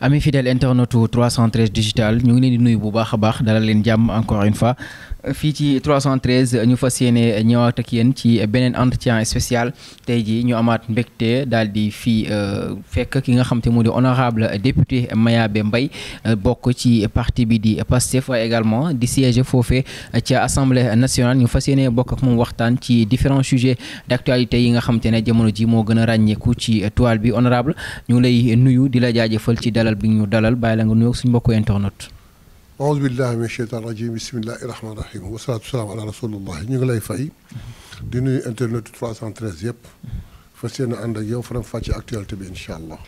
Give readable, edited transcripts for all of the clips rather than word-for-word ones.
ami fidèle internetu 313 digital ñu ngi leen di nuyu bu baax a baax dalal leen jàmm encore une fois fii ci 313 ñu fas yéene ñëwaat ak yéen ci beneen entretien spécial tey jii ñu amaat mbégte daal di fii fekk ki nga xam te mu di honorable député Mayabé Mbaye bokk ci parti bi di Pastef waaye également di siège foofee ci assemblée nationale ñu fas yéene bokk ak moom waxtaan ci différents sujets d'actualité yi nga xam te ne jamono ji moo gën a ràññeeku ci toile bi honorable ñu lay nuyu di la jaajëfal ci dalal bi ñu dalal bàyyi la nga nuyoog suñu mbokku internet. auzu billahi min sheytaan rajim bismillahi rahmani rahim wasalaatu wasalaam ala rasulillah ñu ngi lay fay di nuyu internet 313 yëpp fas yéene ànd ak yow faram fàcce actualité bi incha allah.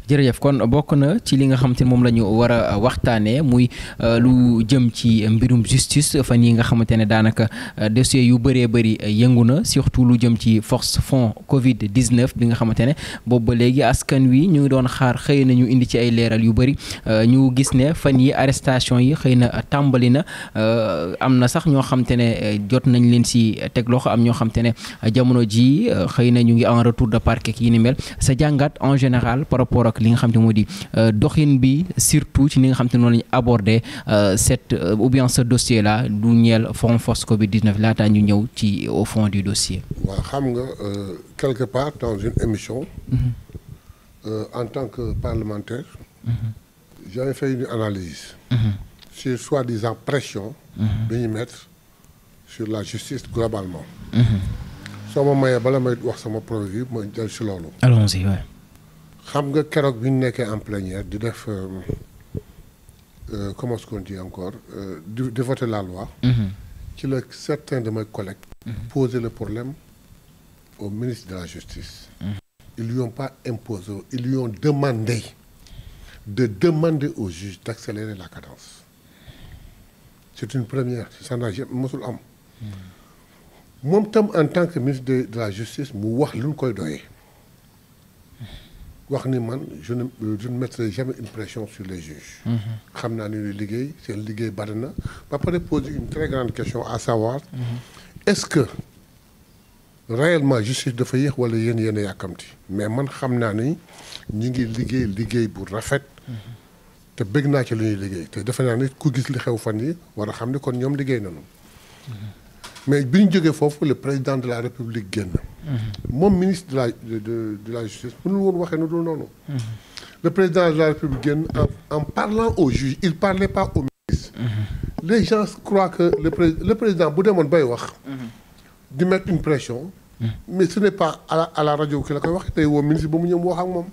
jërëjëf kon bokk na ci li nga xam te ne moom la ñu war a waxtaanee muy lu jëm ci mbirum justice fan yi nga xamante ne daanaka dossier yu bëree bëri yëngu na surtout lu jëm ci force fond Covid 19 bi nga xamante ne boobu ba léegi askan wi ñu ngi doon xaar xëy na ñu indi ci ay leeral yu bëri ñu gis ne fan yi arrestation yi xëy na tàmbali na am na sax ñoo xamante ne jot nañ leen si teg loxo am ñoo xamante ne jamono ji xëy na ñu ngi en retour de parquet yi ni mel sa jàngat en général par rapport ak li nga xam te moo di doxin bi surtout ci li nga xam te noonu la ñu abordé cette ou bien ce dossier là du ñeel fond force Covid 19 laataa ñu ñëw ci au fond du dossier. waaw xam nga quelque part dans une émission. En tant que parlementaire. j'avais fait une analyse. sur soi-disant pression. bi ñu mettre sur la justice globalement. soo ma mayee bala may wax sama projet ma jël si loolu. allons-y waay. xam nga keroog bi ñu nekkee en plénière di def comment est-ce qu'on dit encore di voter la loi. ci la certains de mes collègues. poser le problème au ministre de la justice. Ils lui ont pas imposé, ils lui ont demandé de demander au juge d'accélérer la cadence. C'est une première ça n'a jamais mosul am. moom tam en tant que ministre de la justice mu wax lu ñu koy doyee. wax ni man je ne mettrai jamais une pression sur les juges. xam naa ni ñuy liggéey seen liggéey bari na ba pare poser une très grande question à savoir. est-ce que réellement justice dafa yéex wala yéen a yàkkamti mais man xam naa ni ñu ngi liggéey bu rafet. te bëgg naa ci lu ñuy liggéey te defe naa ni ku gis li xew fan yi war a xam ni kon ñoom liggéey nañu. mais bi ñu jógee foofu le président de la république génn. moom ministre de la justice mënul woon waxee nu dul noonu. le président de la république génn en parlant au juge il parlait pas au ministre. les gens croient que le président bu demoon bay wax. di mettre une pression. mais ce n'est pas à la rajo ki la koy wax tey woo ministre ba mu ñëw wax ak moom.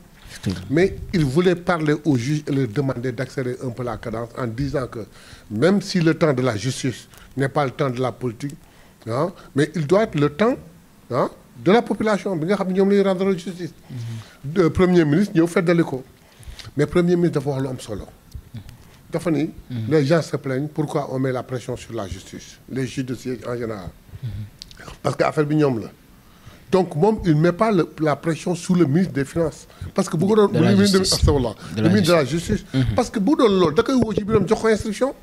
mais il voulait parler au juge et leur demander d'accélérer un peu la cadence en disant que même si le temps de la justice n'est pas le temps de la politique. ah mais il doit être le temps ah de la population bi nga xam ne ñoom la ñuy rendre justice. premier ministre ñëw feddali ko mais premier ministre dafa wax lu am solo. dafa ni les gens se plaignent pourquoi on met la pression sur la justice les juges de siège en général. parce que affaire bi ñoom la. donc moom il met pas la pression sous le ministre des finances. parce que bu ko doon le ministre de la justice. parce que bu doon loolu da koy woo ci biiram jox ko instruction.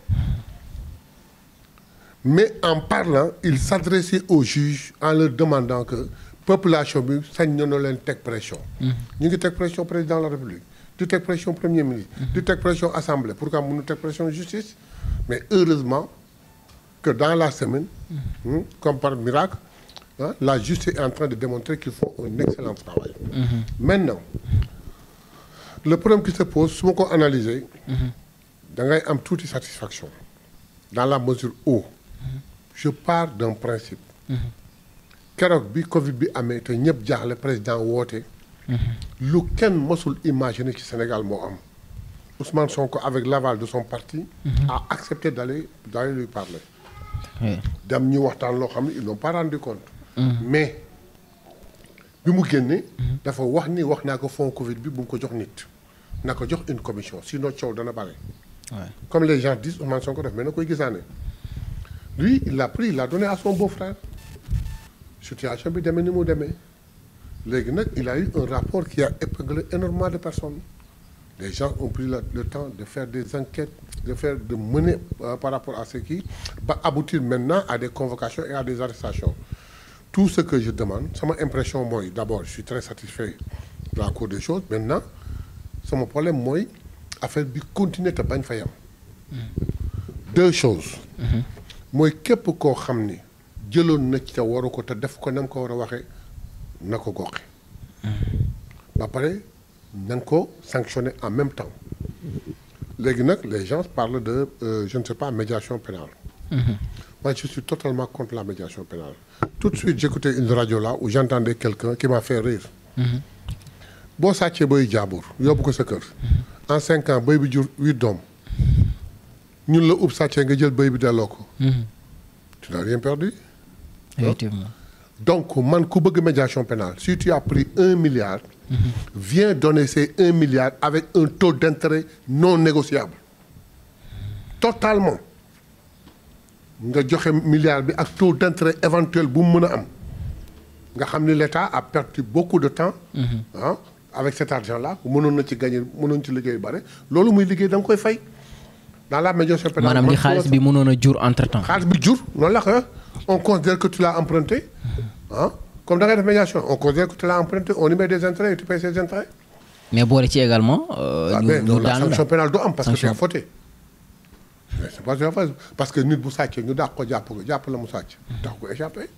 mais en parlant il s'adressait aux juges en leur demandant que population bi sañ na leen teg pression. ñu ngi teg pression président de la république di teg pression premier ministre. di teg pression assemblée pourquoi mënu teg pression justice. mais heureusement que dans la semaine. comme par miracle la justice est en train de démontrer qu'ils font un excellent travail. maintenant le problème qui se pose su ma ko analyser. da ngay am tuuti satisfaction. dans la mesure où. je pars d'un principe. keroog bi Covid bi amee te ñëpp jaaxle président woote. lu kenn mosul imaginer ci Sénégal moo am. Ousmane Sonko avec l'aval de son parti. a accepté d'aller lui parler. dem ñu waxtaan loo xam ne ils n'ont pas rendu compte. mais bi mu génnee. dafa wax naa ko fond Covid bi bu mu ko jox nit. na ko jox une commission sinon coow dana bare. comme les gens disent Ousmane Sonko def mais na koy gisaane. lui il l'a pris il l'a donné à son beau-frère situation bi demee ni mu demee léegi nag il a eu un rapport qui a épinglé énormément de personnes les gens ont pris le temps de faire des enquêtes de mener par rapport à ce qui va aboutir maintenant à des convocations et à des arrestations tout ce que je demande sama impression mooy d'abord je suis très satisfait de la cour des choses maintenant sama problème mooy affaire bi continuer te bañ fa yam. deux choses. mooy képp koo xam ni jëloon na ci te waru ko te def ko na mu ko war a waxee na ko goxe. ba pare na nga ko sanctionner en même temps. léegi nag les gens parlent de je ne sais pas médiation pénale. Moi je suis totalement contre la médiation pénale. Tout de suite j'écoutais une radio là où j'entendais quelqu'un qui m'a fait rire. boo sàccee bëy jaabur yóbbu ko sa kër. en 5 ans bëy bi jur 8 doom. ñun la ub sàccee nga jël bëy bi delloo ko. tu n'as rien perdu. effectivement. donc man ku bëgg médiation pénale si tu as pris 1 milliard. viens donner ces 1 milliard avec un taux d'intérêt non négociable. totalement. nga joxe milliard bi ak taux d'intérêt éventuel bu mu mën a am. nga xam ni l'État a perdu beaucoup de temps. avec cet argent là mënoon na ci gagner mënoon ci liggéey bare loolu muy liggéey da nga koy fay. dans la médiation pénale maanaam li xaalis bi mënoon a jur entre temps. xaalis bi jur noonu la ko on considère que tu l'as emprunté. comme da ngay def médiation on considère que tu l'as emprunté on y met des intérêts et tu payes ces intérêts. mais boole ci également. ñu la sanction pénale du am parce que tu as fauté. c'est pas parce que nit bu sàccee ñu dàq ko jàpp la mu sàcc. dàq ko échappé.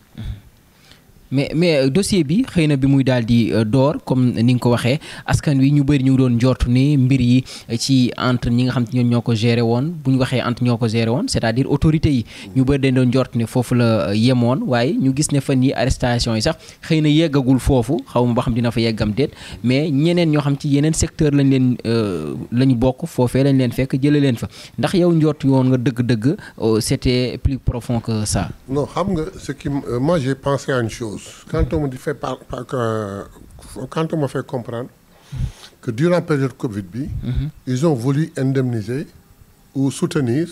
mais dossier bi xëy na bi muy daal di door comme ni nga ko waxee askan wi ñu bëri ñu doon njort ni mbir yi ci entre ñi nga xam te ñoom ñoo ko géré woon bu ñu waxee entre ñoo ko géré woon c'est-à-dire autorités yi ñu bëri dañ doon njort ne foofu la yemoon waaye ñu gis ne fan yi arrestation yi sax xëy na yeggagul foofu xaw ma ba xam dina fa yeggam déet mais ñeneen ñoo xam ci yeneen secteur lañ leen la ñu bokk foofee lañ leen fekk jëlee leen fa ndax yow njort yoon nga dëgg-dëgg c'était plus profond que ça. non xam nga ce qui moi j'ai pensé à une chose. Quand on me fait comprendre que durant la période Covid bi, ils ont voulu indemniser ou soutenir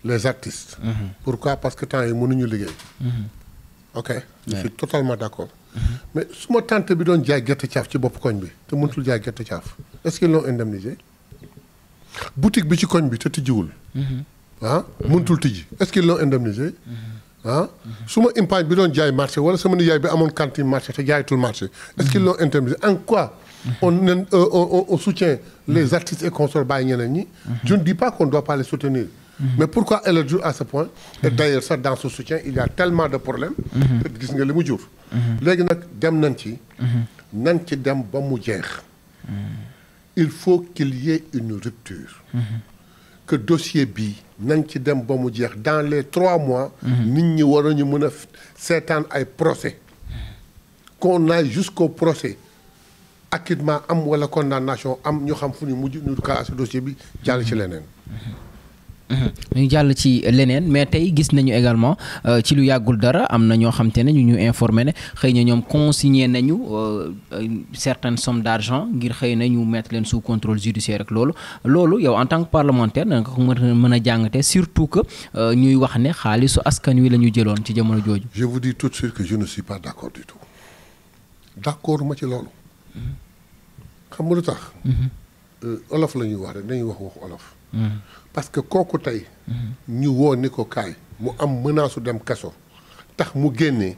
les artistes. Pourquoi? Parce que temps yi mënuñu liggéey. ok je suis totalement d'accord. mais su ma tante bi doon jaay gerte caaf ci bopp koñ bi te mënutul jaay gerte caaf est-ce qu'ils l'ont indemnisé? boutique bi ci koñ bi te tijjiwul. mënutul tijji est-ce qu'ils l'ont indemnisé? su ma impaañ bi doon jaay marché wala sama nijaay bi amoon cantine marché te jaayatul marché est-ce qu'ils l'ont indemnisé? En quoi on soutient les artistes et consorts bàyyi ñeneen ñi? je ne dis pas qu'on ne doit pas les soutenir. mais pourquoi elle est à ce point? et d'ailleurs ça dans ce soutien il y a tellement de problèmes. gis nga li mu jur. léegi nag dem nañ ci dem ba mu jeex. il faut qu'il y ait une rupture. que dossier bii nañ ci dem ba mu jeex dans les 3 mois. nit ñi waroon ñu mën a seetaan ay procès. qu'on aille jusqu'au procès acquittement am wala condamnation am ñu xam fu ñu mujj ñu classé dossier bi jàll ci leneen. ñu jàll ci leneen mais tey gis nañu également ci lu yàggul dara am na ñoo xam te ne ñu informé ne xëy na ñoom consigné nañu certaines sommes d'argent ngir xëy na ñu mettre leen sous contrôle judiciaire ak loolu yow en tant que parlementaire da nga ko mën a jàngate surtout que ñuy wax ne xaalisu askan wi la ñu jëloon ci jamono jooju. je vous dis tout de suite que je ne suis pas d'accord du tout d'accord ma ci loolu. xam nga lu tax. olof la ñuy wax rek dañuy wax olof. parce que kooku tey. ñu woo ni ko kaay mu am menace su dem kaso tax mu génnee.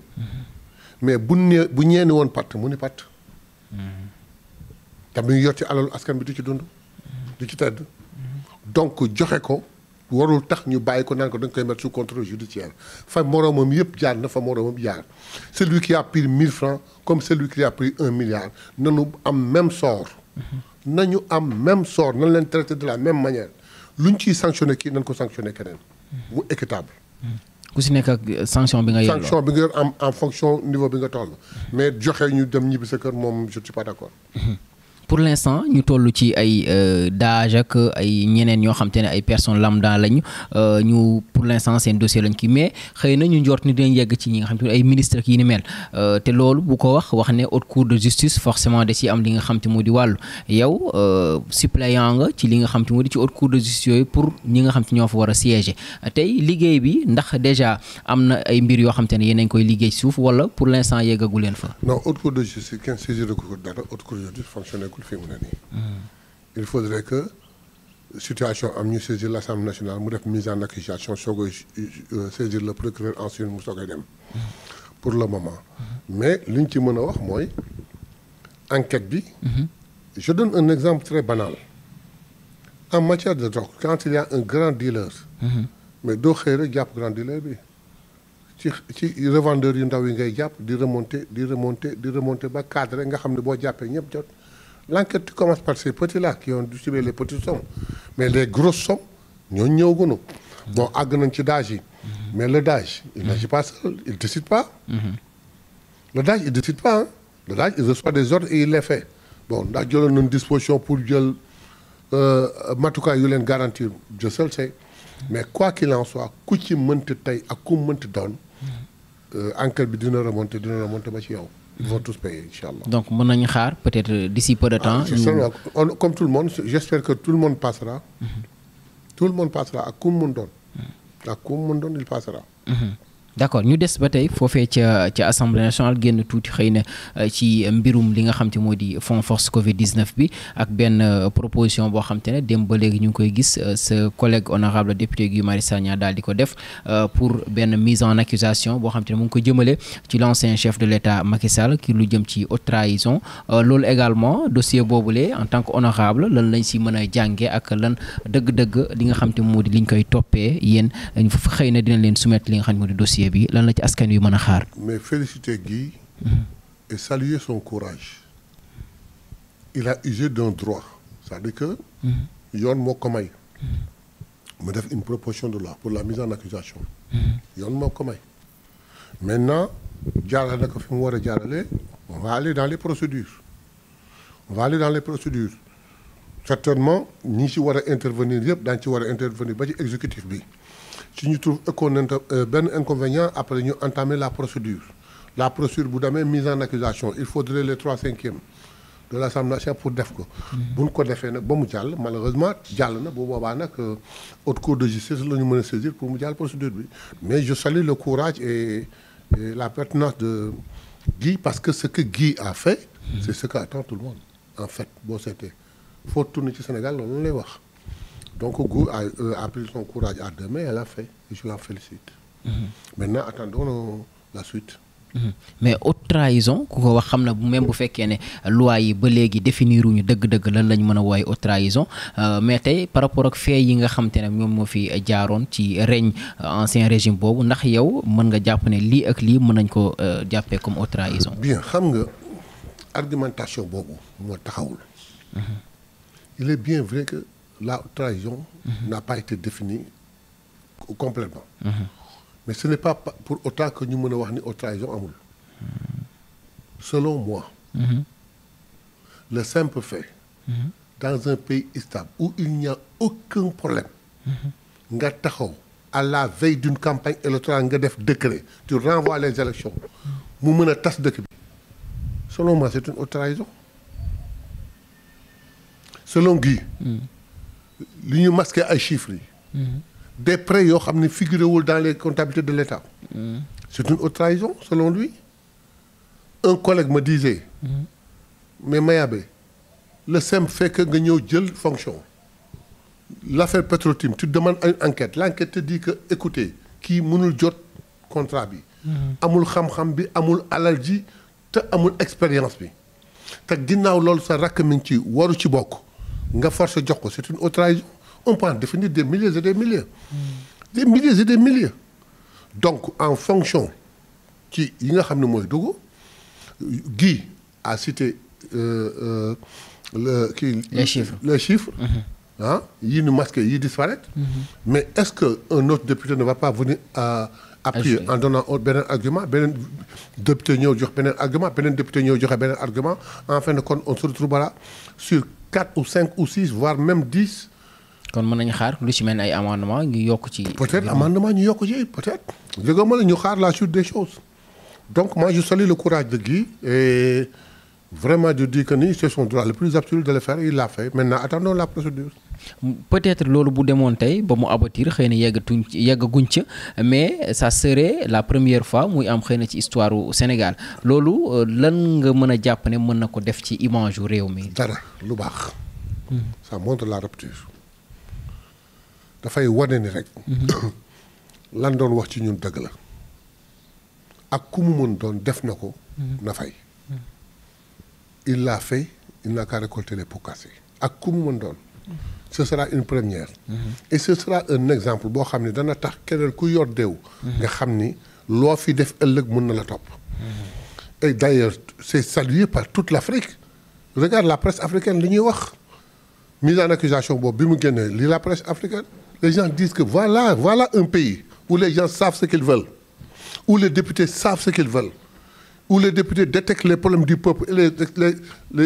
mais bu ñeeni woon patt mu ni patt. te mu ngi yor ci alalu askan bi du ci dund. du ci tedd. donc joxe ko warul tax ñu bàyyi ko naan ko dañ koy mettre sous contrôle judiciaire fa moroomam yëpp jaar na fa moroomam jaar. celui qui a pris 1000 francs comme celui qui a pris 1 milliard nañu am même sort. nañu am même sort nañ leen traiter de la même manière. lu ñu ciy sanctionné kii nañ ko sanctionné keneen. mu équitable. ku si nekk ak sanction bi nga yor. sanction bi nga yor en fonction niveau bi nga toll. mais joxe ñu dem ñibbi sa kër moom je ne suis pas d'accord. pour l'instant ñu toll ci ay DAGE ak ay ñeneen ñoo xam te ne ay personnes lambda lañu ñu pour l'instant seen dossier lañ kii mais xëy na ñu njort ni dañ yegg ci ñi nga xam te ne ay ministre ak yi ni mel te loolu bu ko wax ne haute cour de justice forcément da ci am li nga xam te moo di wàllu yow suppléant nga ci li nga xam te moo di ci haute cour de justice yooyu pour ñi nga xam te ñoo fa war a siéger tey liggéey bi ndax déjà am na ay mbir yoo xam te ne yéen a ngi koy liggéey ci suuf wala pour l'instant yeggagu leen fa. non haute cour de justice kenn saisir ko dara haute cour de justice fonctionne il faudrait que situation am ñu saisir l'Assemblée nationale mu def mise en accusation soog a saisir le procureur ensuite mu soog a dem pour le moment mais li ñu ci mën a wax mooy enquête bi je donne un exemple très banal en matière de drogue quand il y a un grand dealer. mais doo xëy rek jàpp grand dealer bi ci revendeur yu ndaw yi ngay jàpp di remonter ba cadre nga xam ne boo jàppee ñëpp jot. L'enquête tu commences par ces petits-là qui ont distribué les petites sommes mais les grosses sommes ñoo ñëwagunu. bon àgg nañ ci DAGE yi. mais le DAGE il n'agit pas seul il décide pas. le DAGE il décide pas hein. le DAGE il reçoit des ordres et il les fait bon ndax jëloon nañ disposition pour jël matukaay yu leen garantir je seul sais mais quoi qu'il en soit ku ci mënti tey ak ku mënti doon enquête bi dina remonter ba ci yow. Ils vont tous payer inchallah. donc mën nañu xaar peut-être d'ici peu de temps. Comme tout le monde j'espère que tout le monde passera. tout le monde passera ak ku mu mën doon. ak ku mu mën doon il passera. d'accord ñu des ba tey foofee ca assemblée nationale génn tuuti xëy na ci mbirum li nga xam te moo di fonds force Covid 19 bi ak benn proposition boo xam te ne dem ba léegi ñu ngi koy gis sa collègue honorable député Guy Marius Sagna daal di ko def pour benn mise en accusation boo xam te ne mu ngi ko jëmale ci l'ancien chef de l'État Macky Sall ki lu jëm ci haute trahison loolu également dossier boobule en tant que honorable lan lañ si mën a jànge ak lan dëgg-dëgg li nga xam te moo di liñ koy toppee yéen xëy na dina leen soumettre li nga xam te moo di dossier bi lan la ci askan wi mën a xaar. mais féliciter Guy et saluer son courage. il a usé d'un droit c'est-à-dire que yoon moo ko may mu def une proposition de loi pour la mise en accusation yoon moo ko may maintenant jaarale na ko fi mu war a jaarale on va aller dans les procédures certainement ñi ci war a intervenir yëpp daañu ci war a intervenir ba ci exécutif bi si ñu trouve benn inconvénient après ñu entamer la procédure bu demee mise en accusation il faudrait les 3/5 de l'Assemblée nationale pour def ko. bu ñu ko defee nag ba mu jàll malheureusement jàll na bu boobaa nag haute cour de justice la ñu mën a saisir pour mu jàll procédure bi mais je salue le courage et la pertinence de Guy parce que ce que Guy a fait. c'est ce qu'attend tout le monde en fait boo seetee foo tourner ci Sénégal loolu lay wax. donc Guy a pris son courage à deux mains elle a fait et je l'en félicite. maintenant attendons la suite. mais haute trahison ku ko wax xam na même bu fekkee ne loi yi ba léegi définiruñu dëgg-dëgg lan lañ mën a wooye haute trahison mais tey par rapport ak fait yi nga xam te ne ñoom moo fi jaaroon ci règne ancien régime boobu ndax yow mën nga jàpp ne lii ak lii mën nañ ko jàppee comme haute trahison. bien xam nga argumentation boobu moo taxawul. il est bien vrai que la haute trahison n'a pas été définie complètement. mais ce n'est pas pour autant que ñu mën a wax ni haute trahison amul. selon moi. le simple fait. dans un pays stable où il n'y a aucun problème. nga taxaw à la veille d'une campagne électorale nga def décret tu renvoies les élections mu mën a tas dëkk bi. selon moi c'est une haute trahison. selon Guy. li ñu masqué ay chiffres yi. des prêts yoo xam ne figuré wul dans les comptabilités de l'État. c'est une haute trahison selon lui. un collègue me disait. mais Mayabé le simple fait que nga ñëw jël fonction. l'affaire Petro-Tim tu demandes une enquête l'enquête te dit que écoutez kii mënul jot contrat bi. amul xam-xam bi amul alal ji te amul expérience bi. te ginnaaw loolu sa rakk mi ngi ci waru ci bokk nga force jox ko c'est une haute trahison. on peut en définir des milliers et des milliers. des milliers et des milliers. donc en fonction ci yi nga xam ne mooy dugg Guy a cité les chiffres. ah yii ñu masqué yii disparaître. mais est-ce que un autre député ne va pas venir appuyer en donnant beneen argument beneen député ñëw jox beneen argument beneen député ñëw joxe beneen argument en fin de compte on se retrouvera sur 4 ou 5 ou 6 voire même 10. kon mën nañu xaar lu ci mel ay amendement ñu yokk ci. peut-être amendement ñu yokk ci peut-être. dëgg ma la ñu xaar la suite des choses. donc moi je salue le courage de Guy et vraiment je dis que ni c'est son droit le plus absolu de le faire il l'a fait maintenant attendons la procédure. peut-être loolu bu demoon tey ba mu aboutir xëy na yeggaguñ ca mais ça serait la première fois muy am xëy na ci histoire u Sénégal loolu lan nga mën a jàpp ne mën na ko def ci image yu réew mi. dara lu baax. ça montre la rupture. dafay wane ni rek. lan doon wax ci ñun dëgg la. ak ku mu mën doon def na ko. na fay. il l'a fait il n'a qu'à récolter les pots cassés. ak ku mu mën doon. ce sera une première. Et ce sera un exemple boo xam ne dana tax keneen ku yor déew. nga xam ni loo fi def ëllëg mën na la topp. Et d'ailleurs c'est salué par toute l'Afrique. Regarde la presse africaine li ñuy wax mise en accusation boobu bi mu génnee lii la presse africaine les gens disent que voilà un pays où les gens savent ce qu'ils veulent, où les députés savent ce qu'ils veulent, où les députés détectent les problèmes du peuple et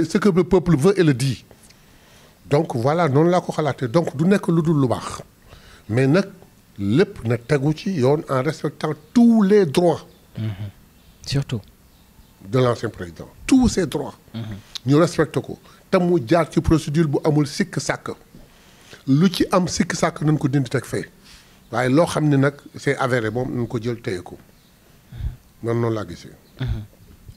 ce que le peuple veut et le dit. Donc voilà noonu laa ko xalaatee donc du nekk lu dul lu baax mais nag lépp na tegu ci yoon en respectant tous les droits. surtout. de l'ancien président tous ses droits. ñu respecté ko te mu jaar ci procédure bu amul sikk sàkk lu ci am sikk sàkk nañ ko dindi teg fee waaye loo xam ne nag c'est avéré moom nañ ko jël téye ko man noonu laa gisee.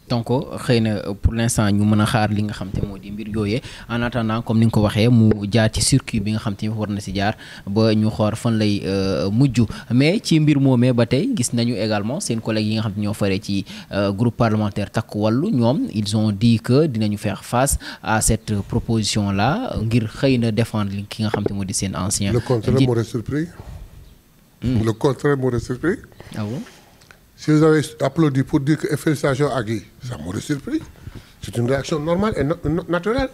donc xëy na pour l'instant ñu mën a xaar li nga xam te moo di mbir yooyee en attendant comme ni nga ko waxee mu jaar ci circuit bi nga xam te war na si jaar ba ñu xool fan lay mujj mais ci mbir moomee ba tey gis nañu également seen collègues yi nga xam te ñoo faree ci groupe parlementaire Takku Wallu ñoom ils ont dit que dinañu faire face à cette proposition là ngir xëy na défendre li ki nga xam te moo di seen ancien. Le contraire m'aurait surpris. Le contraire m'aurait surpris. Ah bon? Si vous avez applaudi pour dire que félicitations à Guy, ça m'aurait surpris. C'est une réaction normale et naturelle.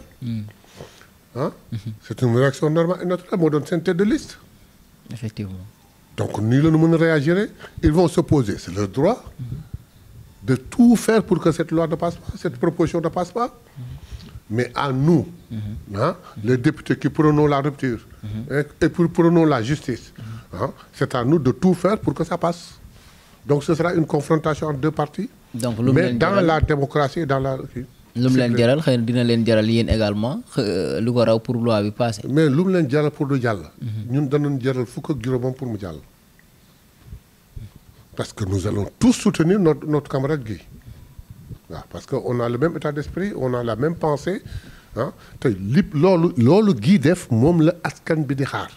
Hein? C'est une réaction normale et naturelle. Moo doon seen tête de liste. Effectivement. Donc nii la ñu mën a réagir. Ils vont s'opposer. C'est leur droit de tout faire pour que cette loi ne passe pas, cette proposition ne passe pas. Mais à nous, hein, les députés qui prônons la rupture et pour prônons la justice, hein, c'est à nous de tout faire pour que ça passe. Donc ce sera une confrontation entre deux partis. Donc mais dans la démocratie dans la. lu mu leen jaral xëy na dina leen jaral yéen également lu ko raw pour loi bi passé. mais lu mu leen jaral pour du jàll. ñun danañ jaral fukk ak juróomam pour mu jàll. parce que nous allons tous soutenir notre camarade Guy. waaw parce que on a le même état d'esprit on a la même pensée ah te lépp loolu Guy def moom la askan bi di xaar.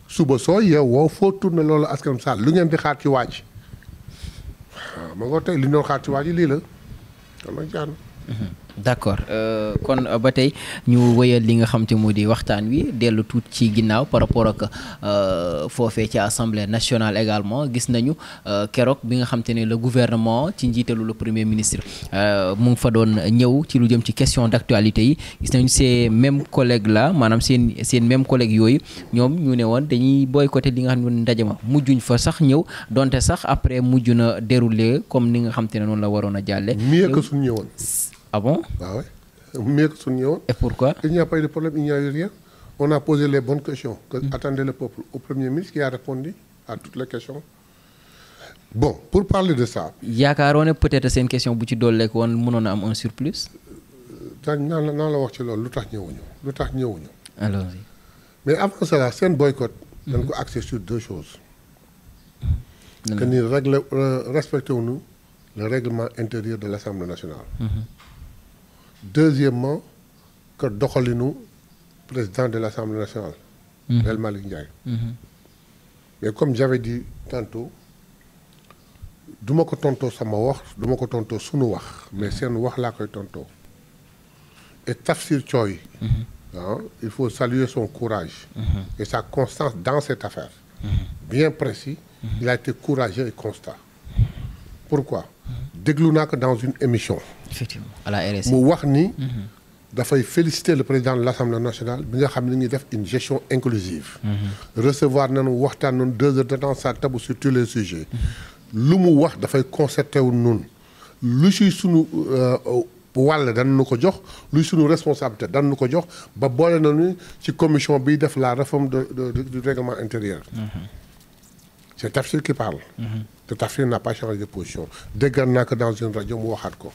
suba soo yeewoo foo tourné loolu askan sa lu ngeen di xaar ci waaj waaw ma nga tey li ñu doon xaar ci waaj lii la kon nag jaar na. d'accord kon ba tey ñu wëyal li nga xam te moo di waxtaan wi dellu tuut ci ginnaaw par rapport ak foofee ci assemblée nationale également gis nañu keroog bi nga xam te ne le gouvernement ci njiitalu le premier ministre mu ngi fa doon ñëw ci lu jëm ci question d'actualité yi gis nañu ces mêmes collègues là maanaam seen même collègues yooyu ñoom ñu ne woon dañuy boycotter li nga xam ne ndaje ma mujjuñ fa sax ñëw donte sax après mujj na dérouler comme ni nga xam te ne noonu la waroon a jàlle mieux que suñu ñëwoon. Ah bon? Ah ouais. Mieux que suñu ñëwoon. Et pourquoi? Il n'y a pas eu de problème, il n'y a eu rien. On a posé les bonnes questions que attendait le peuple au Premier ministre qui a répondu à toutes les questions. Bon, pour parler de ça. yaakaaroon ne peut-être seen question bu ci dolleek woon mënoon na am un surplus. Naan la wax ci loolu lu tax ñëwuñu. Allons-y. Mais avant cela seen boycott. dañ ko axé sur deux choses. que ni respecté wuñu le règlement intérieur de l'Assemblée nationale. Deuxièmement, que doxalinu président de l'Assemblée nationale. El Malick Ndiaye. Mais comme j'avais dit tantôt du ma ko tontoo sama wax du ma ko tontoo sunu wax mais seen wax laa koy tontoo. Et Tafsir Thioye. Il faut saluer son courage. Et sa constance dans cette affaire. Bien précis. Il a été courageux et constant. Pourquoi? déglu naa ko dans une émission. Effectivement à la RSI mu wax ni. dafay féliciter le président de l'Assemblée nationale bi nga xam ne ñu def une gestion inclusive. recevoir nañu waxtaan nañu 2 heures de temps ça tabu sur tous les sujets. lu mu wax dafay concerté wu nun lu ci sunu wàll dañu ko jox luy sunu responsabilité dañu ko jox ba boole nañu ci commission bi def la réforme du règlement intérieur. C'est Tafsir qui parle. te Tafsir n'a pas changé de position déggal naa ko dans une rajo mu waxaat ko.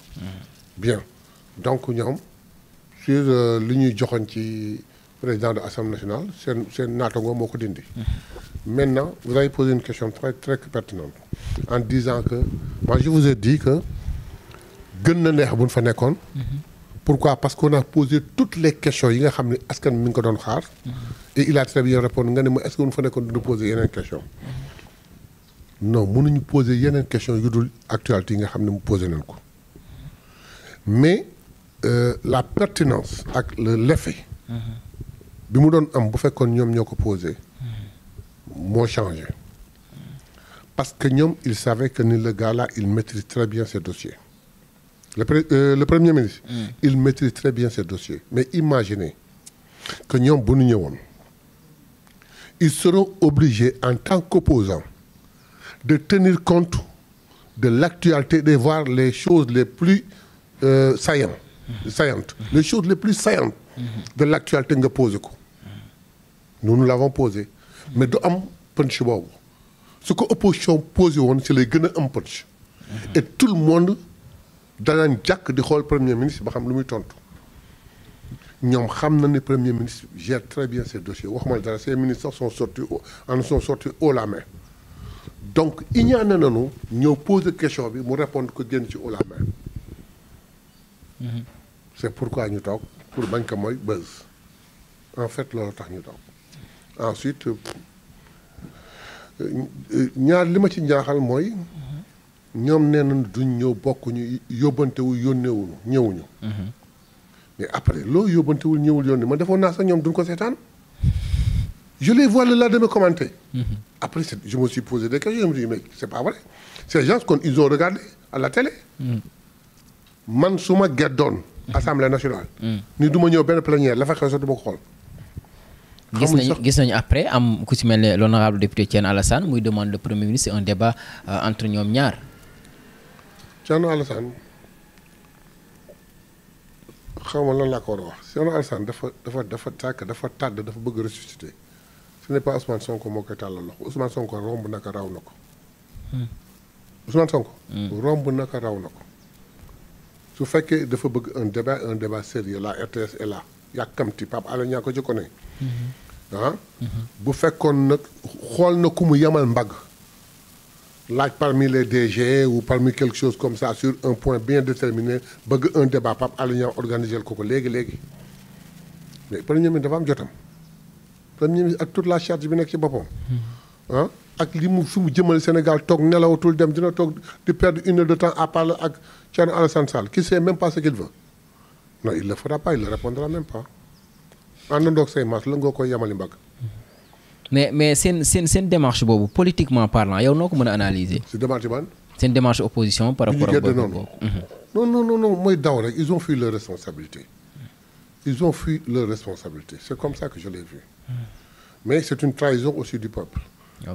bien donc ñoom sur li ñuy joxoon ci président de l'Assemblée nationale seen naatango moo ko dindi. Maintenant vous avez posé une question très très pertinente en disant que moi je vous ai dit que gën na neex bu ñu fa nekkoon. Pourquoi? Parce qu'on a posé toutes les questions yi nga xam ne askan mi ngi ko doon xaar. et il a très bien répondu nga ne ma est-ce que bu ñu fa nekkoon dina poser yeneen question non mënuñu poser yeneen question yu dul actualité yi nga xam ne mu posé nañ ko mais la pertinence ak l'effet bi mu doon am bu fekkoon ñoom ñoo ko posé moo changé parce que ñoom il savait que ni le gars là il maîtrise très bien ses dossiers le premier ministre il maîtrise très bien ses dossiers mais imaginez que ñoom bu ñu ñëwoon ils seront obligés en tant qu'opposants de tenir compte de l'actualité, de voir les choses les plus saillantes, les choses les plus saillantes de l'actualité nga posé ko. Nous l'avons posé mais du am punch boobu su ko opposition posé woon ci lay gën a am punch. Et tout le monde danañ jàkk di xool premier ministre ba xam lu muy tontu. ñoom xam na ne premier ministre gère très bien ces dossiers waxuma dara ces ministres sont sortis haut la main donc iñaane nañu ñëw poser question bi mu répondre ko génn ci haut la main. C'est pourquoi ñu toog pour bañ ko mooy buzz en fait loolu tax ñu toog ensuite ñaar li ma ci njaaxal mooy ñoom nee nañ duñ ñëw bokkuñu yóbbantewu yónneewuñu ñëwuñu. Mais après loo yóbbantewul ñëwul yónni man defoon naa sax ñoom duñ ko seetaan je les vois le lendemain commenter. Après je me suis posé des questions je me dis mais c'est pas vrai ces gens kon ils ont regardé à la télé. man su ma geddoon assemblée nationale. ni du ma ñëw benn plénière la fa xew sax du ma ko xool. gis nañu après am ku ci mel ne l'honorable député Thierno Alassane muy demande le premier ministre un débat entre ñoom ñaar. Thierno Alassane xaw ma lan laa ko war a wax Thierno Alassane dafa tàdd dafa bëgg ressusciter ce n'est pas Ousmane Sonko moo koy tàllal loxo Ousmane Sonko romb naka raw na ko. Ousmane Sonko. romb naka raw na ko. su fekkee dafa bëgg un débat sérieux la RTS est là yàkkamti Pape Alé Niang ko ci ko ne. bu fekkoon nag xool na ku mu yemal mbagg laaj parmi les DG ou parmi quelque chose comme ça sur un point bien déterminé bëgg un débat Pape Alé Niang organiser ko léegi mais premier ministre dafa am jotam premier ministre ak toute la charge bi nekk ci boppam. ak li mu fi mu jëmale Sénégal toog nelawatul dem dina toog di perdre une heure de temps à parler ak Thierno Alassane Sall qui sait même pas ce qu'il veut non il le fera pas il le répondra même pas àndandoog say maas la nga koy yemali mbagg. mais seen démarche boobu politiquement parlant yow noo ko mën a analyser. si démarche ban. seen démarche opposition par rapport ak boobu. non mooy daw rek ils ont fui leur responsabilité. C'est comme ça que je l'ai vu. Mais c'est une trahison aussi du peuple.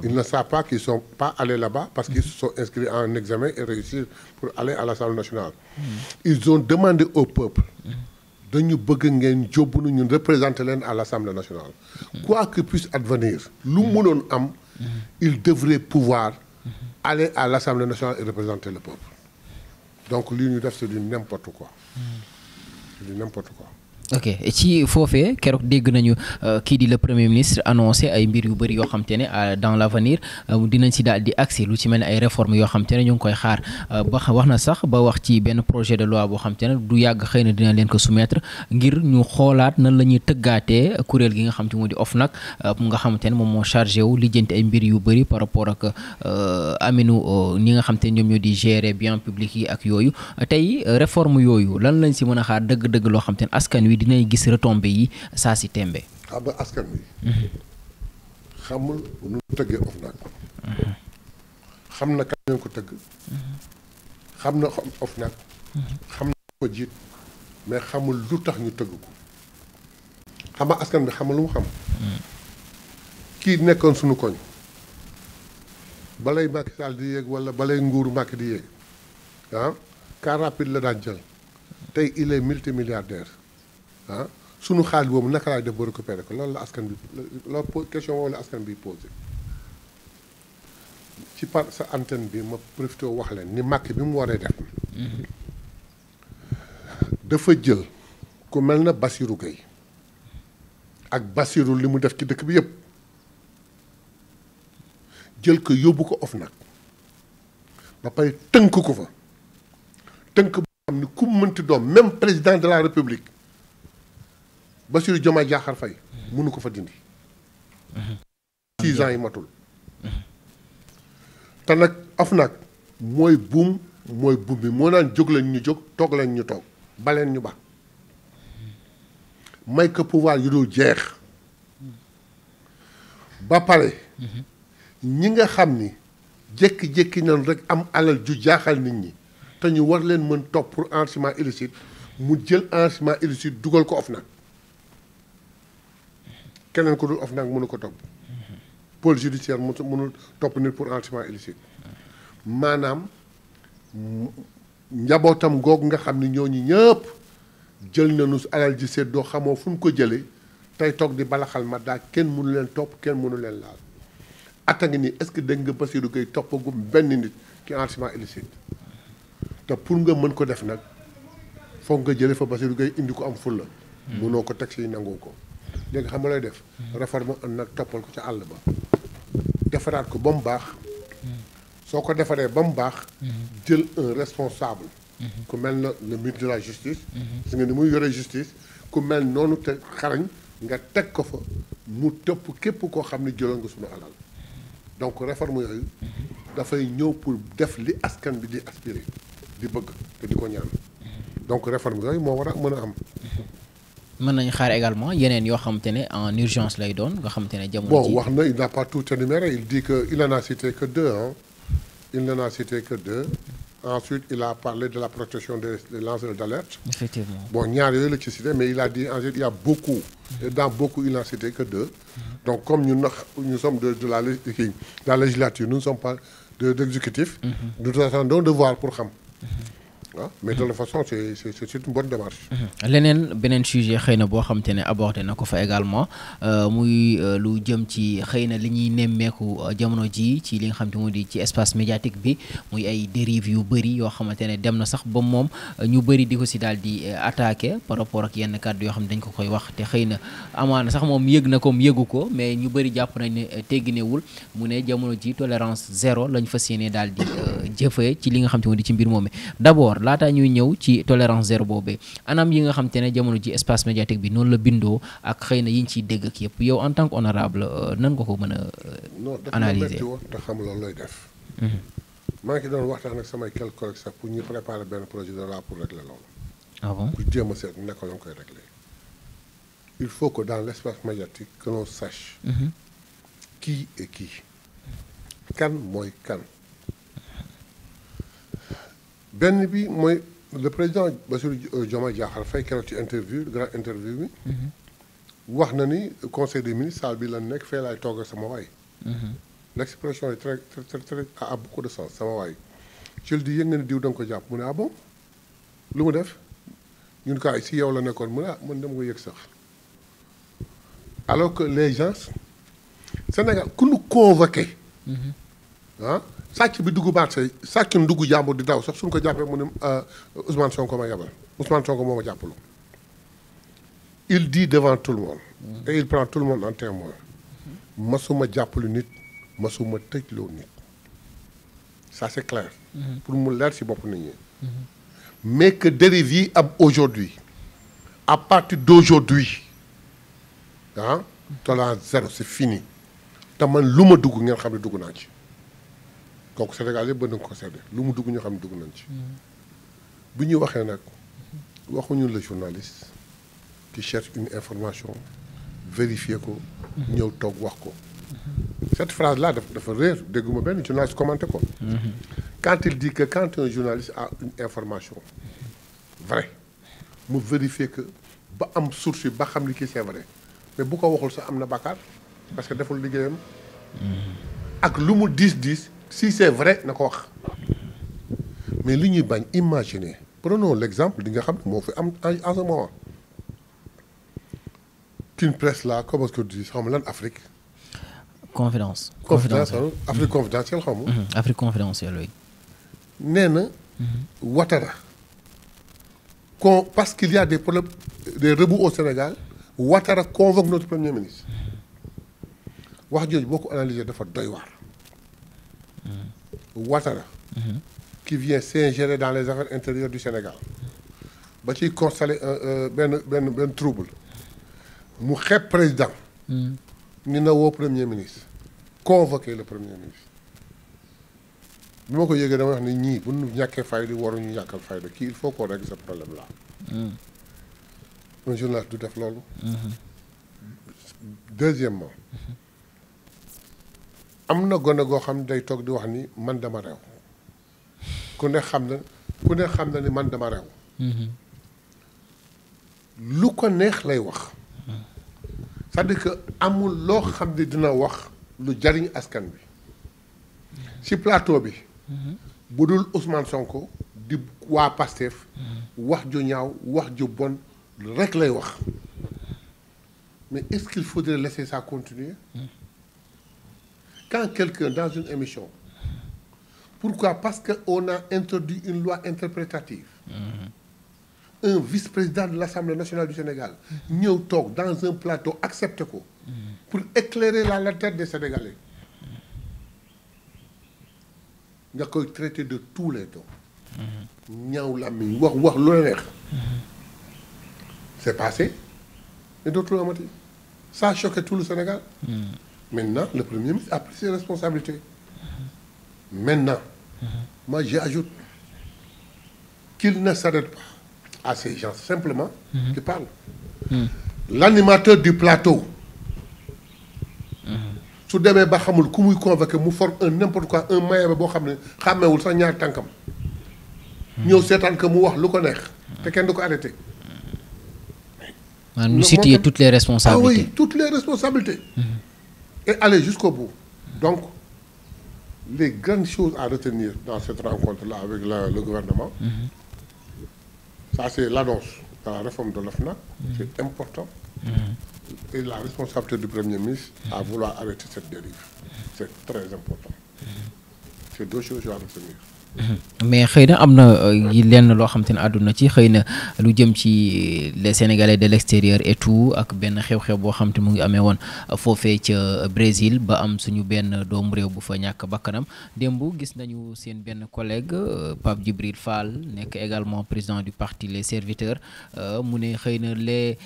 Ils ne savent pas qu'ils ne sont pas allés là-bas parce qu'ils se sont inscrits à un examen et réussir pour aller à l'Assemblée nationale. Ils ont demandé au peuple de nous représenter à l'Assemblée nationale. Quoi que puisse advenir, ils devraient pouvoir aller à l'Assemblée nationale et représenter le peuple. Donc l'UNIDEF c'est du n'importe quoi. C'est du n'importe quoi. ok ci foofee keroog dégg nañu kii di le premier ministre annoncé ay mbir yu bëri yoo xam te ne dans l'avenir dinañ si daal di agsi lu ci mel ne ay réformes yoo xam te ne ñu ngi koy xaar ba wax na sax ba wax ci benn projet de loi boo xam te ne du yàgg xëy na dina leen ko soumettre ngir ñu xoolaat nan la ñuy tëggaatee kuréel gi nga xam te moo di OFNAC nga xamante ne moom moo chargé wu lijjanti ay mbir yu bëri par rapport ak aminu ñi nga xam te ne ñoom ñoo di gérer bien public yi ak yooyu tey réforme yooyu lan lañ si mën a xaar dëgg-dëgg loo xam te ne askan wi dinay gis retombées yi saa si tembe. xam nga askan wi. xamul nu tëggee OFNAC. xam na kañ lañ ko tëgg. xam na OFNAC. xam na ko jiit mais xamul lu tax ñu tëgg ko. xam nga askan bi xamul lu mu xam. kii nekkoon suñu koñ. balay Macky Sall di yéeg wala balay nguuru Macky di yéeg car rapide la daan jël tey il est multimilliardaire. sunu xaalis boobu naka laay def ba récupérer ko loolu la askan bi loolu question boobu la askan bi posé ci par sa antenne bi ma profité wax leen ni Macky bi mu waree def dafa jël ku mel na Bassirou Gueye ak Bassirou li mu def ci dëkk bi yépp jël ko yóbbu ko OFNAC ba pare tënk ko fa tënk boo xam ni ku mënti doom même président de la République Bassirou Diomaye Diakhar Faye mënu ko fa dindi 6 ans yi matul te nag OFNAC mooy buum bi moo naan jóg leen ñu jóg toog leen ñu toog baleen ñu ba may ko pouvoir yu dul jeex ba pare ñi nga xam ni jékki-jékki nañ rek am alal ju jaaxal nit ñi te ñu war leen mën topp pour enrichissement illicite mu jël enrichissement illicite dugal ko OFNAC keneen ko dul OFNAC mënu ko topp pôle judiciaire mënul topp nit pour enrichissement illicite maanaam njabootam googu nga xam ni ñooñu ñëpp jël nañu alal ji seddoo xamoo fu ñu ko jëlee tey toog di balaxal ma daa kenn mënu leen topp kenn mënu leen laal atta ngi nii est-ce que dégg nga Bassirou Gueye toppagum benn nit ki enrichissement illicite te pour nga mën ko def nag foog nga jëlee fa Bassirou Gueye indi ko am fulla mënoo ko teg si nangoo ko léegi xam nga lay def réforme nag toppal ko ca àll ba defaraat ko ba mu baax soo ko defaree ba mu baax jël un responsable ku mel na le ministre de la justice gis nga ni muy yore justice ku mel noonu te xarañ nga teg ko fa mu topp képp koo xam ne jëloon nga sunu alal donc réforme yooyu dafay ñëw pour def li askan bi di aspirer di bëgg te di ko ñaan donc réforme yooyu moo war a mën a am. mën nañu xaar également yeneen yoo xamante ne en urgence lay doon nga xamante ne jamono bon wax na il n'a pas tout énuméré il dit que il n'en a cité que deux hein. Il n'en a cité que deux. Ensuite, il a parlé de la protection des lanceurs d'alerte. Effectivement. Bon, il y a eu l'électricité, mais il a dit ensuite il y a beaucoup. Et dans beaucoup, il n'en a cité que deux. Donc, comme nous sommes de la législature, nous ne sommes pas d'exécutif, nous attendons de voir pour xam. Mais de toute façon c'est une bonne démarche. leneen beneen sujet xëy na boo xamante ne abordé na ko fa également muy lu jëm ci xëy na li ñuy nemmeeku jamono ji ci li nga xam te mu di ci espace médiatique bi muy ay dérives yu bëri yoo xamante ne dem na sax ba moom ñu bëri di ko si daal di attaqué par rapport ak yenn kàddu yoo xam ne dañ ko koy wax te xëy na amaana sax moom yëg na comme yëgu ko mais ñu bëri jàpp nañ ne tegginewul mu ne jamono ji tolérance zéro lañ fas yéene daal di jëfee ci li nga xam te mu di ci mbir moom d'abord laataa ñuy ñëw ci tolérance zéro boobee anam yi nga xam te ne jamono ji espace médiatique bi noonu la bindoo ak xëy na yi ñu ciy dégg ak yëpp yow en tant que honorable nan nga ko mën a analyser. non te xam loolu lay def. maa ngi doon waxtaan ak samay quelques collègues sax pour ñu préparer benn projet de loi pour régler loolu. ah bon pour jéem a seet naka la ñu koy régler. il faut que dans l'espace médiatique que l'on sache. qui est qui. kan mooy kan. benn bi mooy le président Bassirou Diomaye Diakhar Faye keroog ci grand interview bi wax na ni conseil des ministres salle bi lan nekk fee laay toog ak sama waay. l'expression est très très très a beaucoup de sens sama waay. je le dis yëg nga ne diw da nga ko jàpp mu ne ah bon lu mu def ñun kaay si yow la nekkoon mu ne ah man dama ko yëg sax alors que les gens Sénégal ku nu convoqué. sàcc bi dugg marché sàcc dugg jàmbur di daw sax suñ ko jàppee mu ne Ousmane Sonko ma yabal Ousmane Sonko moo ma jàppalu il dit devant tout le monde et il prend tout le monde en témoin masuma jàppalu nit masuma tëjloo nit ça c'est clair pour mu leer ci bopp nit ñi mais que dérive yi am aujourd'hui à partir d'aujourd'hui tolérance zéro c'est fini te man lu ma dugg ngeen xam ne dugg naa ci kooku Sénégal yëpp ba na ko seede lu mu dugg ñu xam ne dugg nañ ci bi ñuy waxee nag waxuñu le journaliste qui cherche une information vérifier ko ñëw toog wax ko cette phrase là dafa réer dégguma benn journaliste commenté ko quand il dit que quand un journaliste a une information vraie mu vérifier que ba am source yi ba xam li kii c'est vrai mais bu ko waxul sax am na bàkkaar parce que deful liggéeyam ak lu mu diis si c'est vrai na ko wax mais li ñuy bañ imaginer prenons l'exemple di nga xam ne moo fi am en ce moment qu'une presse là comment est-ce que tu dis xaw ma lan Afrique. confidentielle Afrique confidentielle xaw ma. Afrique confidentielle oui. nee na. Ouattara. parce qu'il y a des problèmes des rebous au Sénégal Ouattara convoque notre premier ministre wax jooju boo ko analyser dafa doy waar. Ouattara qui vient s'ingérer dans les affaires intérieures du Sénégal ba ciy constater benn trouble mu xeeb président ni na woo premier ministre convoquer le premier ministre bi ma ko yëgee dama wax ni ñii bu ñu ñàkkee fayda waruñu ñàkkal fayda kii il faut qu'on règle ce problème là un journaliste du def loolu deuxièmement am na gone goo xam ne day toog di wax ni man dama réew ku ne xam na ni man dama réew lu ko neex lay wax c'est-à-dire que amul loo xam ne dina wax lu jariñ askan bi ci plateau bi bu dul Ousmane Sonko di waa Pastef wax ju ñaaw wax ju bon rek lay wax mais est-ce qu'il faudrait laisser ça continuer quand quelqu'un dans une émission pourquoi parce que on a introduit une loi interprétative un vice-président de l'Assemblée nationale du Sénégal ñëw toog dans un plateau accepté ko pour éclairer la lanterne des Sénégalais nga koy traiter de tous les tons ñaaw làmmiñ wax lu la neex c'est passé et d'autres amati ça a choqué tout le Sénégal maintenant le Premier ministre a pris ses responsabilités maintenant moi j'ajoute qu'il ne s'arrête pas à ces gens simplement qui parlent l'animateur du plateau su demee ba xamul ku muy convoqué mu forme un n'importe quoi un maillot boo xam ne xàmmewul sax ñaar tànkam ñëw seetaan que mu wax lu ko neex te kenn du ko arrêté. maanaam ñu situer toutes les responsabilités. Ah oui, toutes les responsabilités. Et aller jusqu'au bout. Donc les grandes choses à retenir dans cette rencontre-là avec le gouvernement, ça c'est l'annonce de la réforme de l'OFNAC, c'est important. Et la responsabilité du Premier ministre à vouloir arrêter cette dérive. C'est très important. C'est deux choses à retenir. mais xëy na am na lenn loo xam te ne àdduna ci xëy na lu jëm ci les Sénégalais de l'extérieur et tout ak benn xew-xew boo xam te mu ngi amee woon foofee ca Brésil ba am suñu benn doomu réew bu fa ñàkk bakkanam démb gis nañu seen benn collègue Pape Djibril Fall nekk également président du parti Les Serviteurs mu ne xëy na les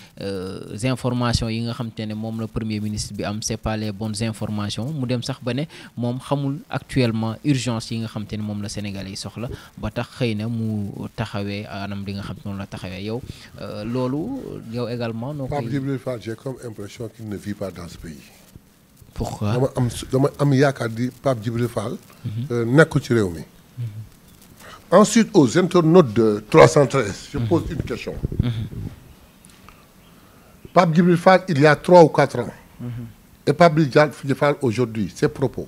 informations yi nga xam te ne moom la premier ministre bi am c'est pas les bonnes informations mu dem sax ba ne moom xamul actuellement urgence yi nga xam te ne moom la Sénégal yi soxla ba tax xëy na mu taxawee anam li nga xam noonu la taxawee yow loolu yow également noo koy. Pape Djibril Fall j'ai comme impression qu'il ne vit pas dans ce pays. Pourquoi dama am yaakaar di Pape Djibril Fall nekkul ci réew mi. Ensuite aux internautes de 313 je pose une question. Pape Djibril Fall il y a 3 ou 4 ans. Et Pape Djibril Fall aujourd'hui ses propos.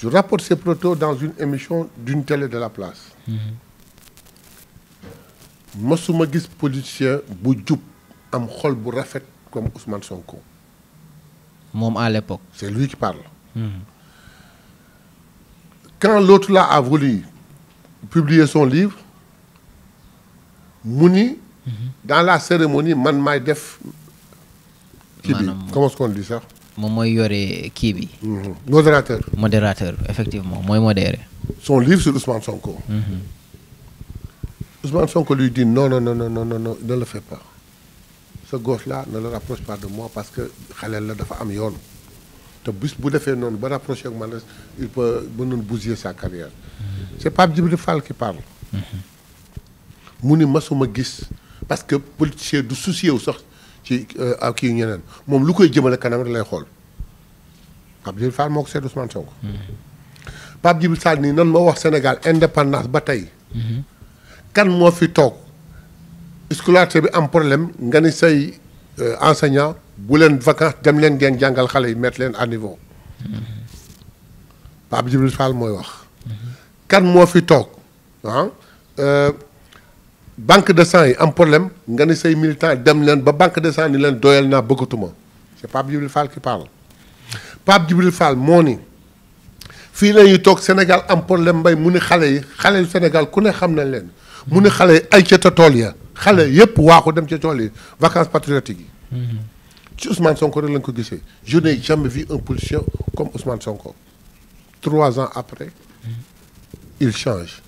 Je rapporte ces propos dans une émission d'une télé de la place. Masuma gis politicien bu jub am xol bu rafet comme Ousmane Sonko. moom à l'époque. C'est lui qui parle. Quand l'autre là a voulu publier son livre mu ni dans la cérémonie man maay def. kii bi comment est-ce qu'on dit ça. moom mooy yore kii bi. modérateur effectivement mooy modéré. son livre sur Ousmane Sonko. Ousmane Sonko lui dit non ne le fais pas ce gosse là ne le rapproche pas de moi parce que xaleel la dafa am yoon te bis bu defee noonu ba rapproché ak man il peut mënoon bousiller sa carrière. C'est Pape Djibril Fall qui parle. mu ni masuma gis parce que politicien du soucier wu sax. ci ak kii ñeneen moom lu koy jëmale kanam rek lay xool Pape Djibril Fall moo ko seet Ousmane Sonko. Pape Djibril Fall nii nan ma wax Sénégal indépendance ba tey. kan moo fi toog scolarité bi am problème nga ni say enseignant bu leen vacances dem leen ngeen jàngal xale yi mettre leen à niveau. Pape Djibril Fall mooy wax. kan moo fi toog banque de sang yi am problème nga ni say militant dem leen ba banque de sang ni leen doyal naa bëggatuma c'est Pape Djibril Fall qui parle. Pape Djibril Fall moo ni fii la ñuy toog Sénégal am problème mbay mu ni xale yu Sénégal ku ne xam nañ leen mu ni xale yi ay ca tool ya xale yépp waaxu dem ca tool yi vacances patriotiques yi. ci Ousmane Sonko rek lañ ko gisee je n'ai jamais vu un politicien comme Ousmane Sonko 3 ans après il change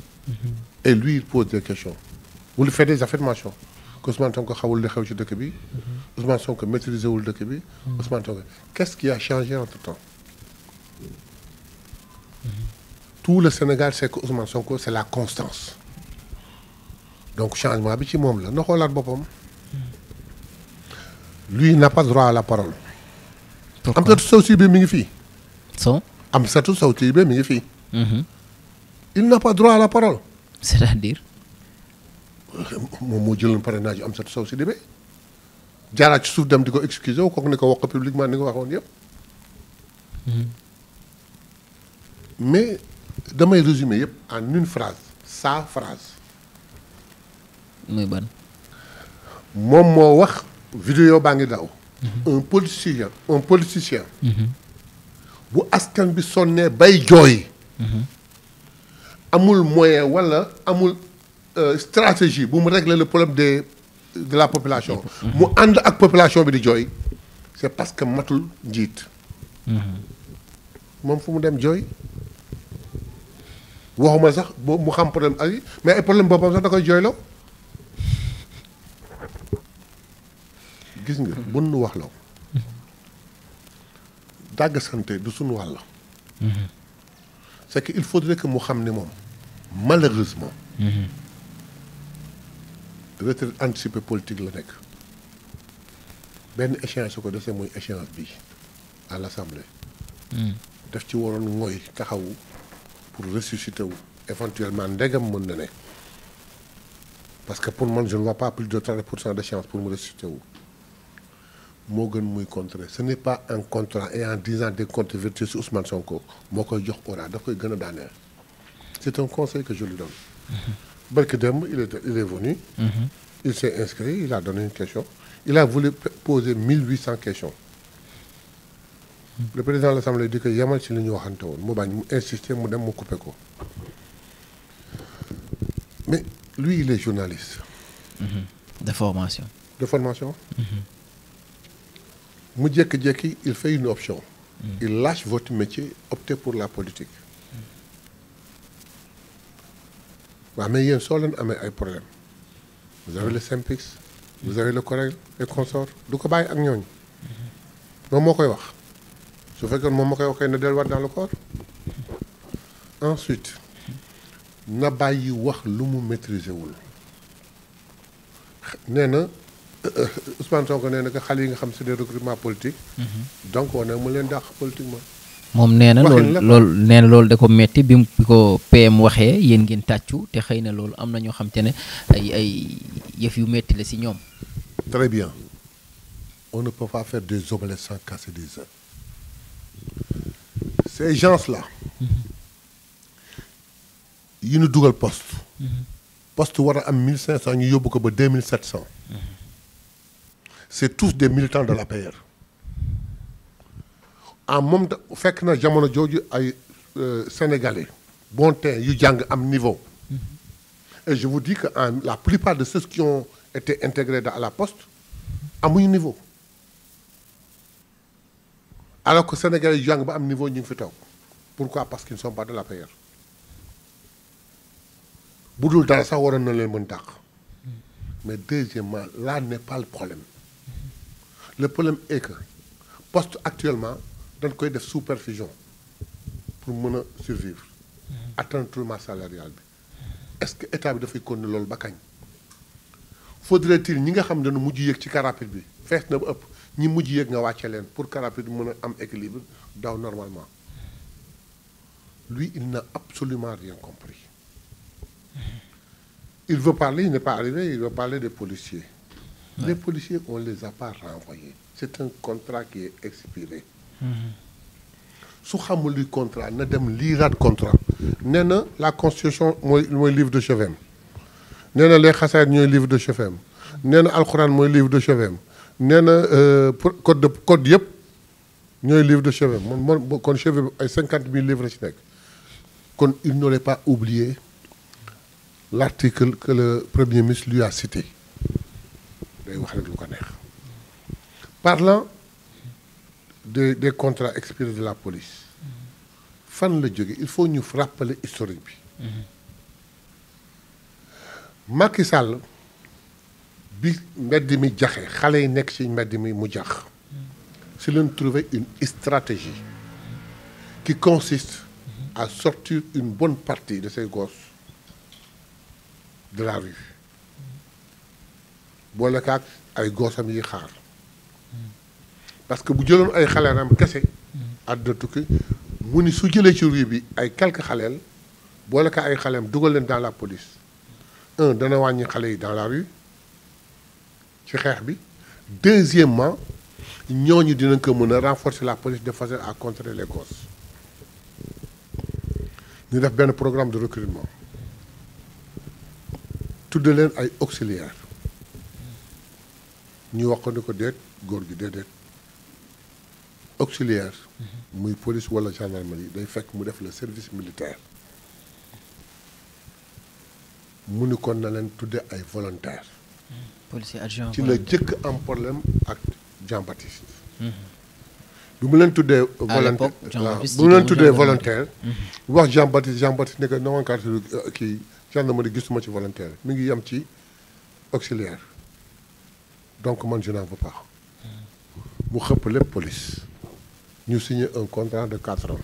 et lui il pose des questions. Vous lui faites des affirmations que Ousmane Sonko xawul li xew ci dëkk bi Ousmane Sonko maîtriser wul dëkk bi Ousmane Sonko qu'est-ce qui a changé entre-temps. Tout le Sénégal sait que Ousmane Sonko c'est la constance donc changement bi ci moom la na xoolaat boppam. Lui n'a pas droit à la parole. Amsatou Sow Sidibé mi ngi fii. son. Amsatou Sow Sidibé mi ngi fii. il n'a pas droit à la parole. c'est-à-dire. moom moo jëloon parrainage yu Amsatou Sow Sidibé jaaraat ci suuf dem di ko excuser wu kooku ne ko wax ko publiquement ni nga waxoon yëpp. mais damay résumer yëpp en une phrase sa phrase. muy ban. moom moo wax. vidéo baa ngi daw. un politicien. bu askan bi sonnee bay jooy. amul moyen wala amul stratégie bu mu régler le problème de la population. mu ànd ak population bi di jooy. c'est parce que matul njiit. moom fu mu dem jooy. waxuma sax boobu mu xam problème ay mais ay problème boppam sax da koy jooyloo. gis nga bun nu wax law dàgg sante du suñu wàll. c'est que il faudrait que mu xam ni moom malheureusement. retraite anticipée politique la nekk. benn échéance su ko desee mooy échéance bi à l'Assemblée. daf ci waroon mooy taxawu pour ressusciter wu éventuellement ndegam mën na ne parce que pour man je ne vois pas plus de 30% de chance pour mu ressusciter wu. moo gën muy contrer ce n'est pas un contrat et en disant des comptes vertueux sur Ousmane Sonko moo koy jox aura daf koy gën a daaneel. c'est un conseil que je lui donne. barke démb il est venu. il s'est inscrit il a donné une question il a voulu poser 1800 questions. le président de l'Assemblée dit que yemal ci li ñu waxante woon mu bañ mu insister mu dem mu couper ko. mais lui il est journaliste. de formation. mu jékki-jékki il fait une option. il lâche votre métier opter pour la politique. waaw mais yéen soo leen amee ay problème vous avez le SYNPICS vous avez le CORED et consorts du ko bàyyi ak ñooñu. moom moo koy wax su fekkee moom moo koy waxee na delluwaat dans le corps. ensuite na bàyyi wax lu mu maîtriser wul. nee na Ousmane Sonko nee na que xale yi nga xam c'est des recrutements politiques. donc on mu leen dàq politiquement. moom nee na loolu da ko metti bi ko PM waxee yéen ngeen tàccu te xëy na loolu am na ñoo xam te ne ay yëf yu metti la si ñoom. très bien on ne peut pas faire des omelettes sans casser des œufs. ces gens-là. yi ñu dugal poste. poste war a am 1500 ñu yóbbu ko ba 2700. c'est tous des militants de l'APR. en moom fekk na jamono jooju ay sénégalais bon teint yu jàng am niveau. et je vous dis que la plupart de ceux qui ont été intégrés à la poste amuñu niveau. alors que sénégalais yu jàng ba am niveau ñu ngi fi taw. pourquoi parce qu'ils ne sont pas de l'APR. bu dul dara sax waroon na leen mën dàq. mais deuxièmement là n'est pas le problème. le problème est que poste actuellement dañ koy def sous perfusion pour mën a survivre. atteindre roulement salarial bi. est-ce que état bi dafay continuer loolu ba kañ. faudrait-il ñi nga xam ne dañu mujj yéeg ci car rapide bi fees na ba ëpp ñi mujj yéeg nga wàcce leen pour car rapide bi mën a am équilibre daw normalement. lui il n'a absolument rien compris. il veut parler il n'est pas arrivé il veut parler des policiers. Ouais. Les policiers on les a pas renvoyés. c'est un contrat qui est expiré. su xamul luy contrat na dem liiraat contrat. nee na la constitution mooy livre de chevet am. nee na les xasaayid ñooy livre de chevet am. nee na alxuraan mooy livre de chevet am. nee na code yëpp ñooy livre de chevet am man kon chevet bi ay 50 000 livres ci nekk. kon il n'aurait pas oublié l'article que le premier ministre lui a cité. day wax rek lu ko neex. parlant des contrats expirés de la police. fan la jóge il faut ñu rappeler historique bi. Macky Sall bi mbedd mi jaxe xale yi nekk ci mbedd mi mu jax. si leen trouver une stratégie qui consiste à sortir une bonne partie de ces gosses de la rue. boole kaak ay gossam yi xaar. parce que bu jëloon ay xaleeram kese àdduna tukki mu ni su jëlee ci rue bi ay quelques xaleel boole ko ay xaleem dugal leen dans la police dana wàññi xale yi dans la rue ci xeex bi. Deuxièmement ñooñu dinañ ko mën a renforcer la police de façon à contrer les gosses ñu def benn programme de recrutement tudde leen ay auxiliaires ñu wax ko ni ko déet góor gi déedéet auxiliaire muy police wala gendarmerie day fekk mu def le service militaire mu ni kon na leen tudde ay volontaires. policier adjoint ci la jëkk am problème ak Jean Baptiste. bi mu leen tuddee. volontaire bu mu leen tuddee volontaire. wax Jean Baptiste ne que non carte kii gendarmerie gisuma ci volontaire mi ngi yem ci auxiliaire donc man je n'en veux pas. mu xëpp lépp police ñu signé un contrat de 4 ans.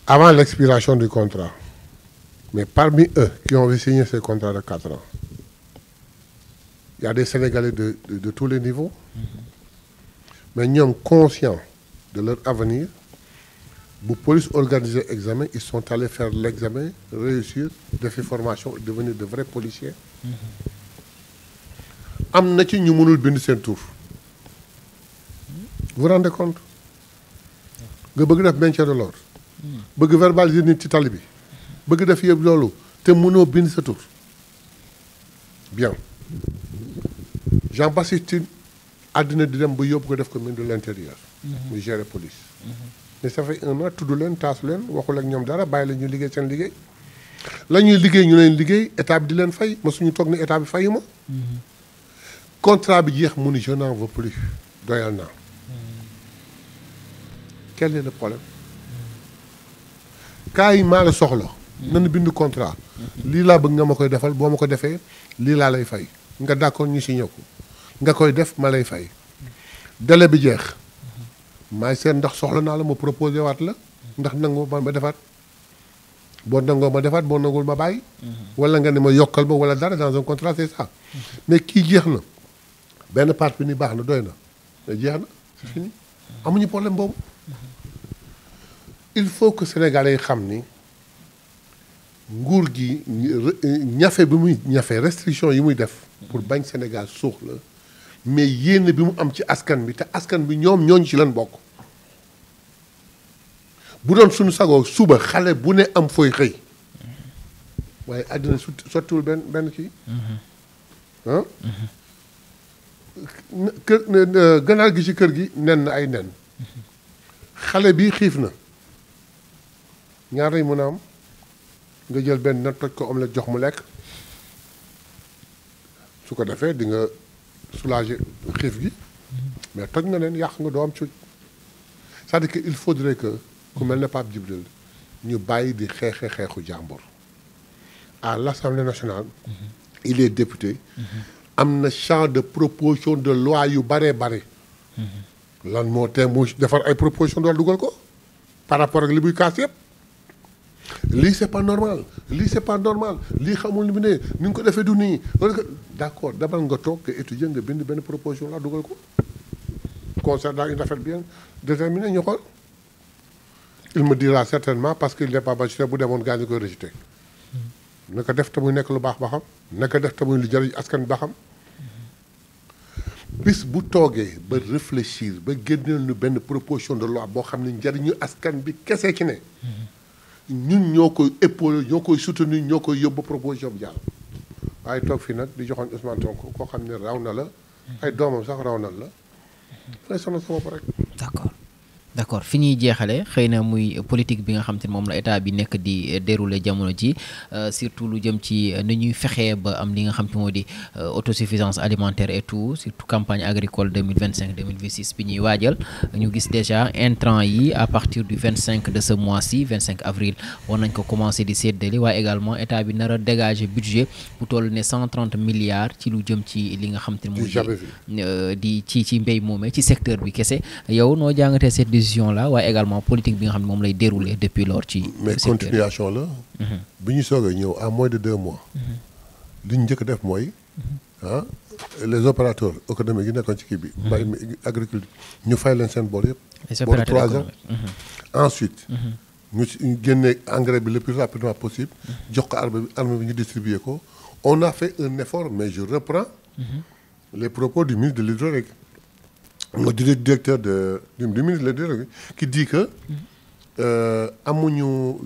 Avant l'expiration du contrat. Mais parmi eux qui ont signé ces contrats de 4 ans, il y a des Sénégalais de tous les niveaux. Mais nous sommes conscients de leur avenir. Pour police organiser l'examen, ils sont allés faire l'examen, réussir, de faire formation et devenir de vrais policiers. Am na ci ñu mënul bind seen tour. Vous vous rendez compte? Nga bëgg def maintien de l'ordre. Bëgg verbaliser nit ci tali bi. Bëgg def yëpp loolu te mënoo bind sa tur. Bien. Jean Baptiste àddina di dem ba yóbbu ko def ko ministre de l'intérieur. muy gérer police. mais ça fait 1 an tudd leen taasu leen waxul ak ñoom dara bàyyi la ñu liggéey seen liggéey. la ñuy liggéey ñu leen liggéey état bi di leen fay ma suñu toog ni état bi fayu ma. contrat bi jeex mu ni je n'en veux plus doyal naa. quel est le problème. kaay maa la soxla. nañu bind contrat. lii laa bëgg nga ma koy defal boo ma ko defee lii laa lay fay nga d'accord ñu signé ko nga koy def ma lay fay. délai bi jeex. maay seen ndax soxla naa la ma proposé waat la. ndax nangoo ma defaat. boo nangoo ma defaat boo nangul ma bàyyi. wala nga ne ma yokkal ma wala dara dans un contrat c'est ça. mais kii jeex na. benn part bi ni baax na doy na. mais jeex na c'est fini. amuñu problème boobu. il faut que Sénégalais yi xam ni nguur gi ñafe bi muy ñafe restriction yi muy def pour bañ Sénégal suux la mais yéene bi mu am ci askan bi te askan bi ñoom ñooñu ci lan bokk. bu doon suñu sagoo suba xale bu ne am fooy xëy waaye àddina sottiwul benn kii. ah. kër ganaar gi ci kër gi nen na ay nen. xale bi xiif na. ñaar lay mën a am nga jël benn na toj ko omelette jox mu lekk su ko defee di nga soulager xiif gi mais toj nga leen yàq nga doo am cuuj c'est-à-dire que il faudrait que ku mel ne Pape Djibril ñu bàyyi di xeexu jàmbur. À l'Assemblée nationale il est député am na champ de proposition de loi yu bare lan moo tee mu defar ay proposition de loi dugal ko par rapport ak li muy kaas yëpp. lii c'est pas normal lii c'est pas normal lii xamul ni mu ne ni nga ko defee du nii d'accord demal nga toog nga étudier nga bind benn proposition la dugal ko concernant une affaire bien déterminée ñu xool il me dira certainement parce qu'il n'est pas magistrat bu demoon gaa ñu koy rejeté naka def te muy nekk lu baax ba xam naka def te muy lu jëriñ askan bi ba xam bis bu toogee ba réfléchir ba génneel nu benn proposition de loi boo xam ne njëriñu askan bi kese ci ne ñun ñoo koy épaulé ñoo koy soutenir ñoo koy yóbbu proposition bi jàll waaye toog fii nag di joxoon Ousmane Sonko koo xam ne raw na la ay doomam sax raw na la fay sonal sa bopp rek. d'accord fi ñuy jeexale xëy na muy politique bi nga xam te ne moom la état bi nekk di dérouler jamono ji surtout lu jëm ci ni ñuy fexee ba am li nga xam te moo di autosuffisance alimentaire et tout surtout campagne agricole 2025-2026 bi ñuy waajal ñu gis déjà intrants yi à partir du 25 de ce mois-ci 25 avril war nañ ko commencer di séddale waaye également état bi nar a dégager budget bu toll ne 130 milliards ci lu jëm ci li nga xam te ne moo di ci mbéy moomee ci secteur bi kese yow noo jàngatee cette décision là waaye également politique bi nga xam ne moom lay dérouler depuis lors ci mais continuation la bi ñu soog a ñëw à moins de 2 mois li ñu njëkk def mooy ah les opérateurs économiques yi nekkoon ci kii bi. mbay mi agriculture ñu fay leen seen bool yëpp. les boolu opérateurs 3 ans. ensuite. ñu génne engrais bi le plus rapidement possible. jox ko armée bi ñu distribuer ko. on a fait un effort mais je reprends. les propos du ministre de l'hydraulique. le directeur du ministre de l'hydraulique qui dit que. amuñu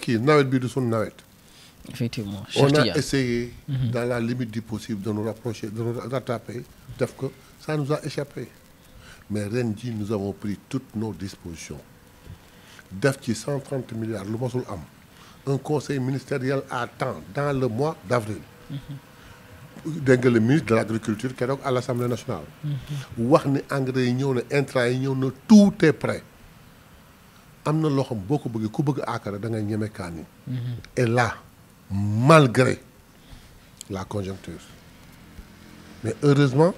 kii nawet bi du sunu nawet. effectivement on a essayé. dans la limite du possible de nous rapprocher de nous rattraper def ko ça nous a échappé mais ren ji nous avons pris toutes nos dispositions def ci 130 milliards lu mosul am un conseil ministériel à temps dans le mois d'avril. dégg nga le ministre de l'agriculture keroog à l'Assemblée nationale. wax ni engrais yi ñëw na intrants yi ñëw na tout est prêt. am na loo xam boo ko bëggee ku bëgg aakara da ngay ñeme kaan yi. et là malgré la conjoncture mais heureusement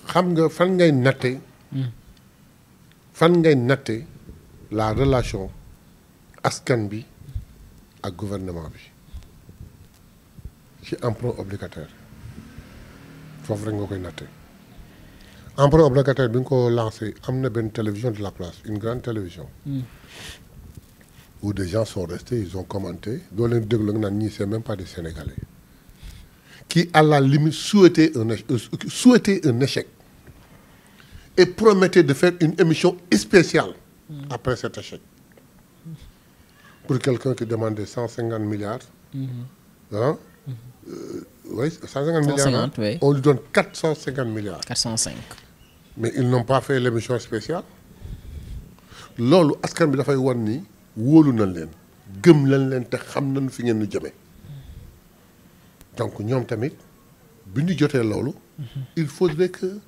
xam nga fan ngay natte la relation askan bi ak gouvernement bi ci emprunt obligataire foofu rek nga koy natte emprunt obligataire bi nga ko lancé am na benn télévision de la place une grande télévision. où des gens sont restés ils ont commenté doo leen déglu nga naan ñii c'est même pas des Sénégalais qui à la limite souhaitaient un échec et promettaient de faire une émission spéciale après cet échec pour quelqu'un qui demandait 150 milliards. ah. oui 150 milliards. Oui. On lui donne 450 milliards. 405. mais ils n'ont pas fait l'émission spéciale loolu askan bi dafay wan ni wóolu nañ leen gëm lañ leen te xam nañ fi ngeen ñu jëmee donc ñoom tamit bi ñu jotee loolu. il faudrait que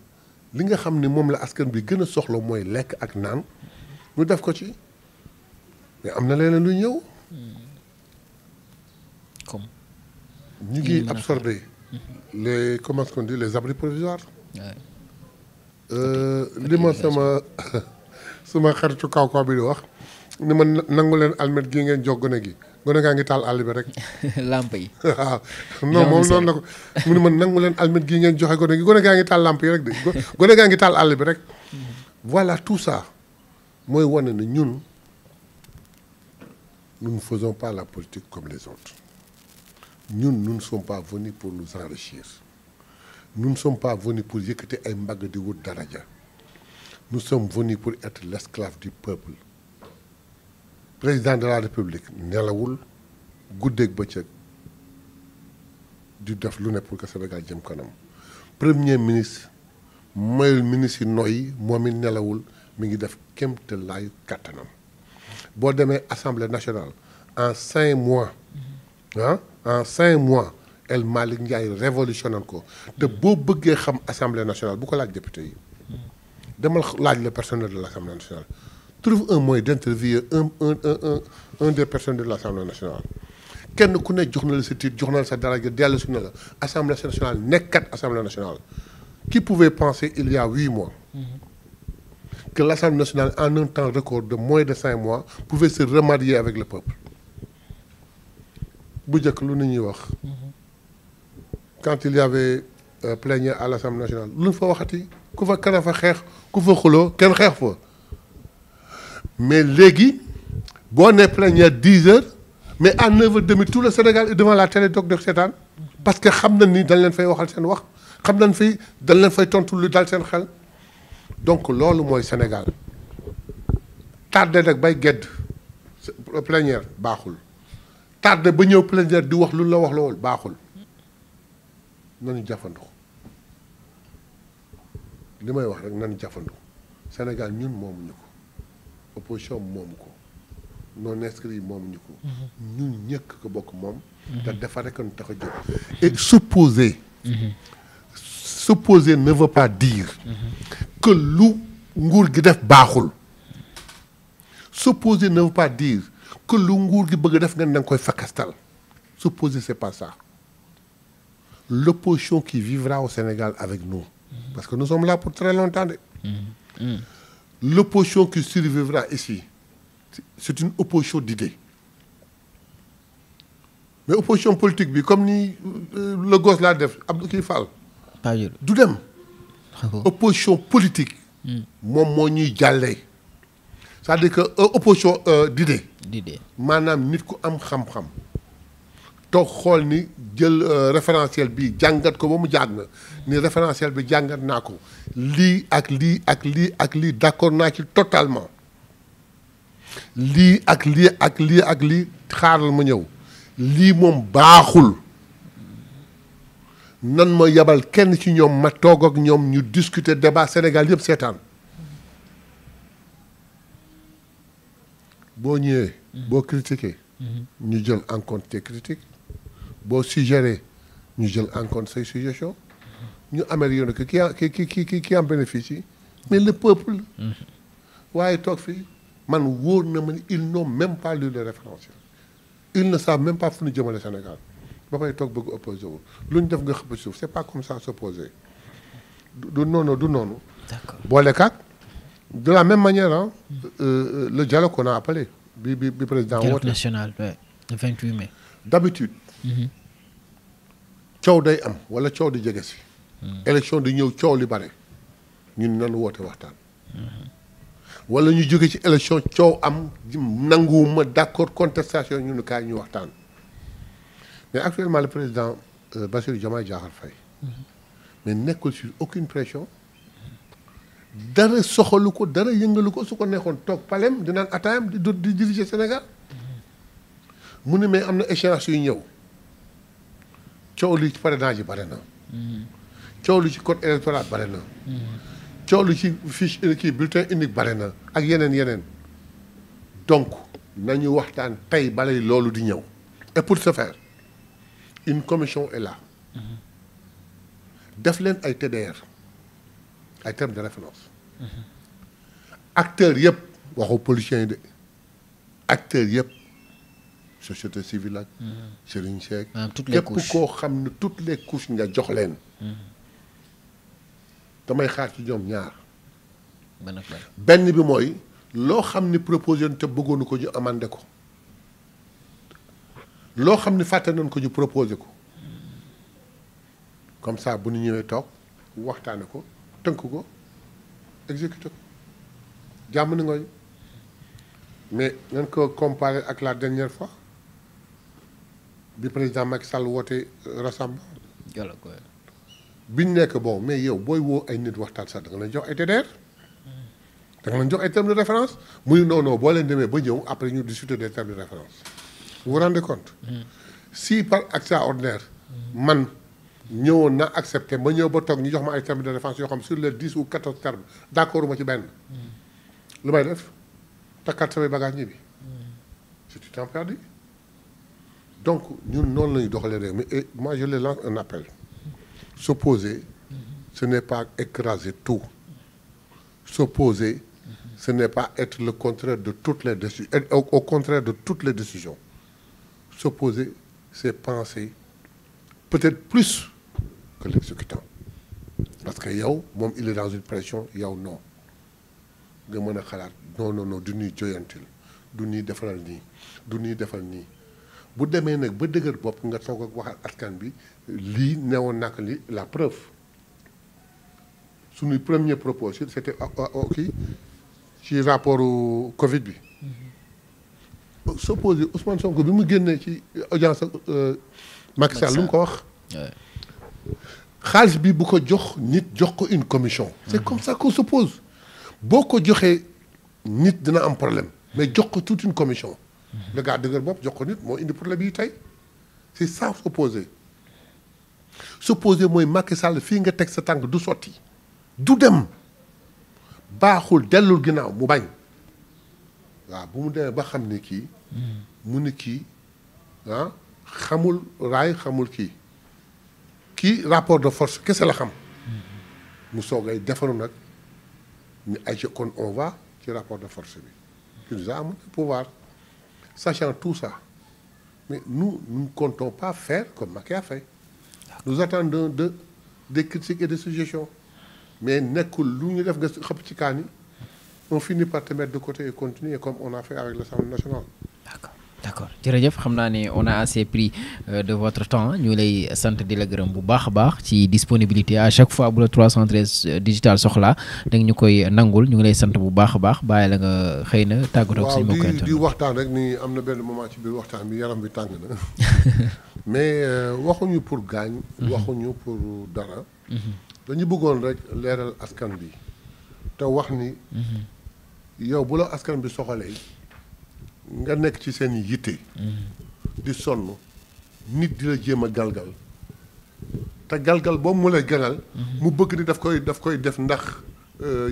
li nga xam ni moom la askan bi gën a soxla mooy lekk ak naan ñu def ko ci mais am na leneen lu ñëw. comme. ñu ngi absorber les comment est-ce qu'on dit les abris provisoires. li ma sama xaritu kaw bi di wax ni ma nangu leen almet gii ngeen jox gone gi gone gaa ngi taal àll bi rek. lamp yi. waaw non moom noonu la ko mu ne ma nangu leen almet gii ngeen joxe gone gi gone gaa ngi taal lamp yi rek de gone gaa ngi taal àll bi rek. voilà tout ça mooy wane ne ñun nous ne faisons pas la politique comme les autres ñun nous ne sommes pas venus pour nous enrichir nous ne sommes pas venus pour yëkkati ay mbagg di wut daraja nous sommes venus pour être l'esclave du peuple. président de la république nelawul guddeeg bëccëg di def lu ne pour que Sénégal jëm kanam premier ministre mayul ministre yi noyyi moom it nelawul mi ngi def kéemtalaayu kàttanam boo demee assemblée nationale en 5 mois en 5 mois El Malick Ndiaye révolutionné ko te boo bëggee xam assemblée nationale bu ko laaj député yi demal laaj le personnel de l'assemblée nationale. trouve un moyen d'interviewer un des personnes de l'Assemblée nationale kenn ku ne jox na la sa titre jox na la sa daraja dellu si na la Assemblée nationale nekkat Assemblée nationale qui pouvait penser il y a 8 mois que l'Assemblée nationale en un temps record de moins de 5 mois pouvait se remarier avec le peuple bu njëkk lu nit ñuy wax quand il y avait plénière à l'Assemblée nationale lu ñu fa waxati ku fa kana fa xeex ku fa xuloo kenn xeex fa mais léegi boo nee plénière 10 heures mais à 9h30 tout le Sénégal est devant la télé toog de seetaan parce que xam na ni dañ leen fay waxal seen wax xam nañ fi dañ leen fay tontu lu dal seen xel donc loolu mooy Sénégal tardé nag bay gedd plénière baaxul tardé ba ñëw plénière di wax lu la wax lool baaxul nañu jafandu li may wax rek nañu jafandu Sénégal ñun moomuñu ko opposition moomu ko non inscrits yi moomuñu ko ñun ñëkk ko bokk moom te dafa rek nu tax a jóg et s'opposer ne veut pas dire que lu nguur gi def baaxul s'opposer ne veut pas dire que lu nguur gi bëgg def nga da nga koy fakastal s'opposer c'est pas ça l'opposition qui vivra au Sénégal avec nous parce que nous sommes là pour très longtemps de l'opposition qui survivra ici c'est une opposition d'idées mais opposition politique bi comme ni le gosse laa def Abdou kii Fall. du dem. opposition politique. moom moo ñuy jàllee. c'est-à-dire que opposition d'idée. maanaam nit ku am xam-xam. toog xool ni jël référentiel bi jàngat ko ba mu jàng na ni référentiel bi jàngat naa ko lii ak lii ak lii ak lii d'accord naa ci totalement lii ak lii ak lii ak lii xaaral ma ñëw lii moom baaxul nan ma yabal kenn ci ñoom ma toog ak ñoom ñu discuter débat Sénégal yëpp seetaan boo ñëwee boo critiquer ñu jël en compte tes critiques boo suggéré ñu jël en compte say suggestions ñu amélioré que qui en bénéficie mais le peuple waaye toog fii man wóor na ma ni ils n'ont même pas lu le référentiel ils ne savent même pas fu ñu jëmale Sénégal ba pare toog bëgg opposé wu lu ñu def nga xëpp suuf c'est pas comme ça s'opposer du noonu du noonu. D'accord. Boole kaak de la même manière le dialogue qu'on a appelé bi président woote. Dialogue national le 28 mai. D'habitude. coow day am wala coow di jege si. élection di ñëw coow li bare ñun nanu woote waxtaan. wala ñu jóge ci élection coow am nanguwuma d'accord contestation ñu ne kaay ñu waxtaan. mais actuellement le président Bassirou Diomaye Diakhar Faye. mais nekkul sur aucune pression. dara soxalu ko dara yëngalu ko su ko neexoon toog palem di naan ataayam di diriger Sénégal. mu ne mais am na échéance yu ñëw. coow li ci parrainage yi bare na. coow li ci code électoral bare na. coow li ci fiche kii bulletin unique bare na ak yeneen. donc nañu waxtaan tey balay loolu di ñëw. et pour ce faire une commission est là. def leen ay TDR ay termes de référence. acteurs yëpp waxu politiciens yi de acteurs yëpp. société civile ak. Serigne Seck. toutes les couches képp koo xam ne toutes les couches nga jox leen. damay xaar ci ñoom ñaar. benn bi mooy loo xam ni proposé te bëggoonu ko ñu amandé ko. loo xam ni fàtte nañ ko ñu proposé ko. comme ça bu ñu ñëwee toog waxtaane ko tënk ko exécuté ko jàmm ni ngoy mais nañ ko comparé ak la dernière fois. bi président Macky Sall woote rassemblement. biñ nekk bon mais yow booy woo ay nit waxtaan sax da nga leen jox ay TDR. da nga leen jox ay termes de référence. muy non boo leen demee ba ñëw après ñu discuter des termes de référence. vous vous rendez compte. si par extraordinaire. man ñëwoon na accepté ma ñëw ba toog ñu jox ma ay termes de référence yoo xam sur les 10 ou 14 termes d'accord ma ci benn. lu may def takkaat samay bagage ñibbi. c'est du temps perdu. donc ñun noonu la ñuy doxalee réew mi et moi je les lance un appel. S'opposer, ce n'est pas écraser tout. S'opposer, ce n'est pas être le contraire de toutes les décisions, au contraire de toutes les décisions. S'opposer, c'est penser peut-être plus que l'exécutant. Parce que yow moom il est dans une pression yow non nga mën a xalaat non du ñuy joyantil du ñuy defaral nii du ñuy defal nii bu demee nag ba dëgër bopp nga toog ak waxal askan bi lii newoon naka li la preuve suñuy premier proposition c'était kii ci rapport Covid bi. s'opposé Ousmane Sonko bi mu génnee ci audience Macky Sall lu mu ko wax. xaalis bi bu ko jox nit jox ko une commission. c'est comme ça qu'on s'oppose boo ko joxee nit dina am problème mais jox ko toute une commission. le gars dëgër bopp jox ko nit moo indi problème yi tey c'est ça s'opposer. s'opposer mooy Macky Sall fii nga teg sa tànk du sotti du dem baaxul dellul ginnaaw mu bañ waaw bu mu demee ba xam ne kii mu ni kii xamul raay xamul kii rapport de force kese la xam mu soogay defaru nag ni ay kon on va ci rapport de force bi qui nous a amené pouvoir sachant tout ça mais nous ne comptons pas faire comme Macky a fait. Nous attendons des critiques et des suggestions mais nekkul lu ñu def nga xëpp ci kaani on finit par te mettre de côté et continuer comme on a fait avec l'Assemblée nationale. D'accord. d'accord jërëjëf xam naa ne on a assez pris de votre temps ñu lay sant di la gërëm bu baax a baax ci disponibilité à chaque fois bu la 313 digital soxla da ñu koy nangul ñu ngi lay sant bu baax a baax bàyyi la nga xëy na tàggatoo ak suñu mbokku internet. di waxtaan rek ni am na benn moment ci biir waxtaan bi yaram bi tàng na mais waxuñu pour gaañ. waxuñu pour dara. dañu bëggoon rek leeral askan bi te wax ni. yow bu la askan bi soxalee nga nekk ci seen yitte. di sonn nit di la jéem a galgal te galgal boobu mu lay gënal. mu bëgg ni daf koy def ndax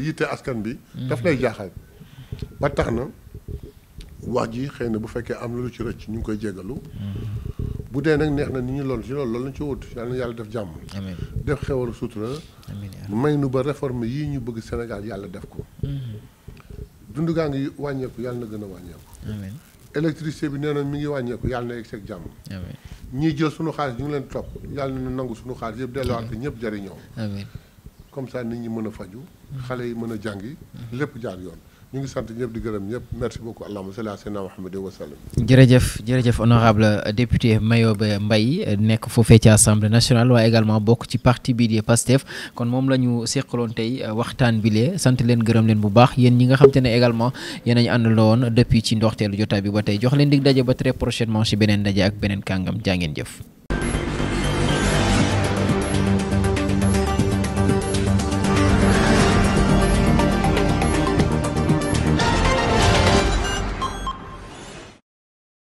yitte askan bi. daf lay jaaxal ba tax na wax ji xëy na bu fekkee am na lu ci rëcc ñu ngi koy jégalu. bu dee nag neex na nit ñi loolu lañ ci wut yàlla na yàlla def jàmm. amiin def xewal sutura. may nu ba réforme yii ñu bëgg Sénégal yàlla def ko. dund gaa ngi wàññeeku yàlla na gën a wàññeeku. amiin électricité bi nee na mi ngi wàññeeku yàlla na yegg seeg jàmm. amiin ñiy jël sunu xaalis ñu ngi leen topp yàlla na nangu sunu xaalis yëpp delluwaat ko ñëpp jëriñoo. amiin comme ça nit ñi mën a faju xale yi mën a jàngi lépp jaar yoon. ñu ngi sant ñëpp di gërëm ñëpp merci beaucoup allahumma salli ala sayyidina Muhammad wa sallam. jërëjëf honorable député Mayoba Mbaye nekk foofee ci assemblée nationale waaye également bokk ci parti bii di Pastef kon moom la ñu seqaloon tey waxtaan bi lee sant leen gërëm leen bu baax yéen ñi nga xam te ne également yéen a ñu àndandoo woon depuis ci ndoxteelu jotaay bi ba tey jox leen dig daje ba très prochainement ci beneen daje ak beneen kàngam jaa ngeen jëf.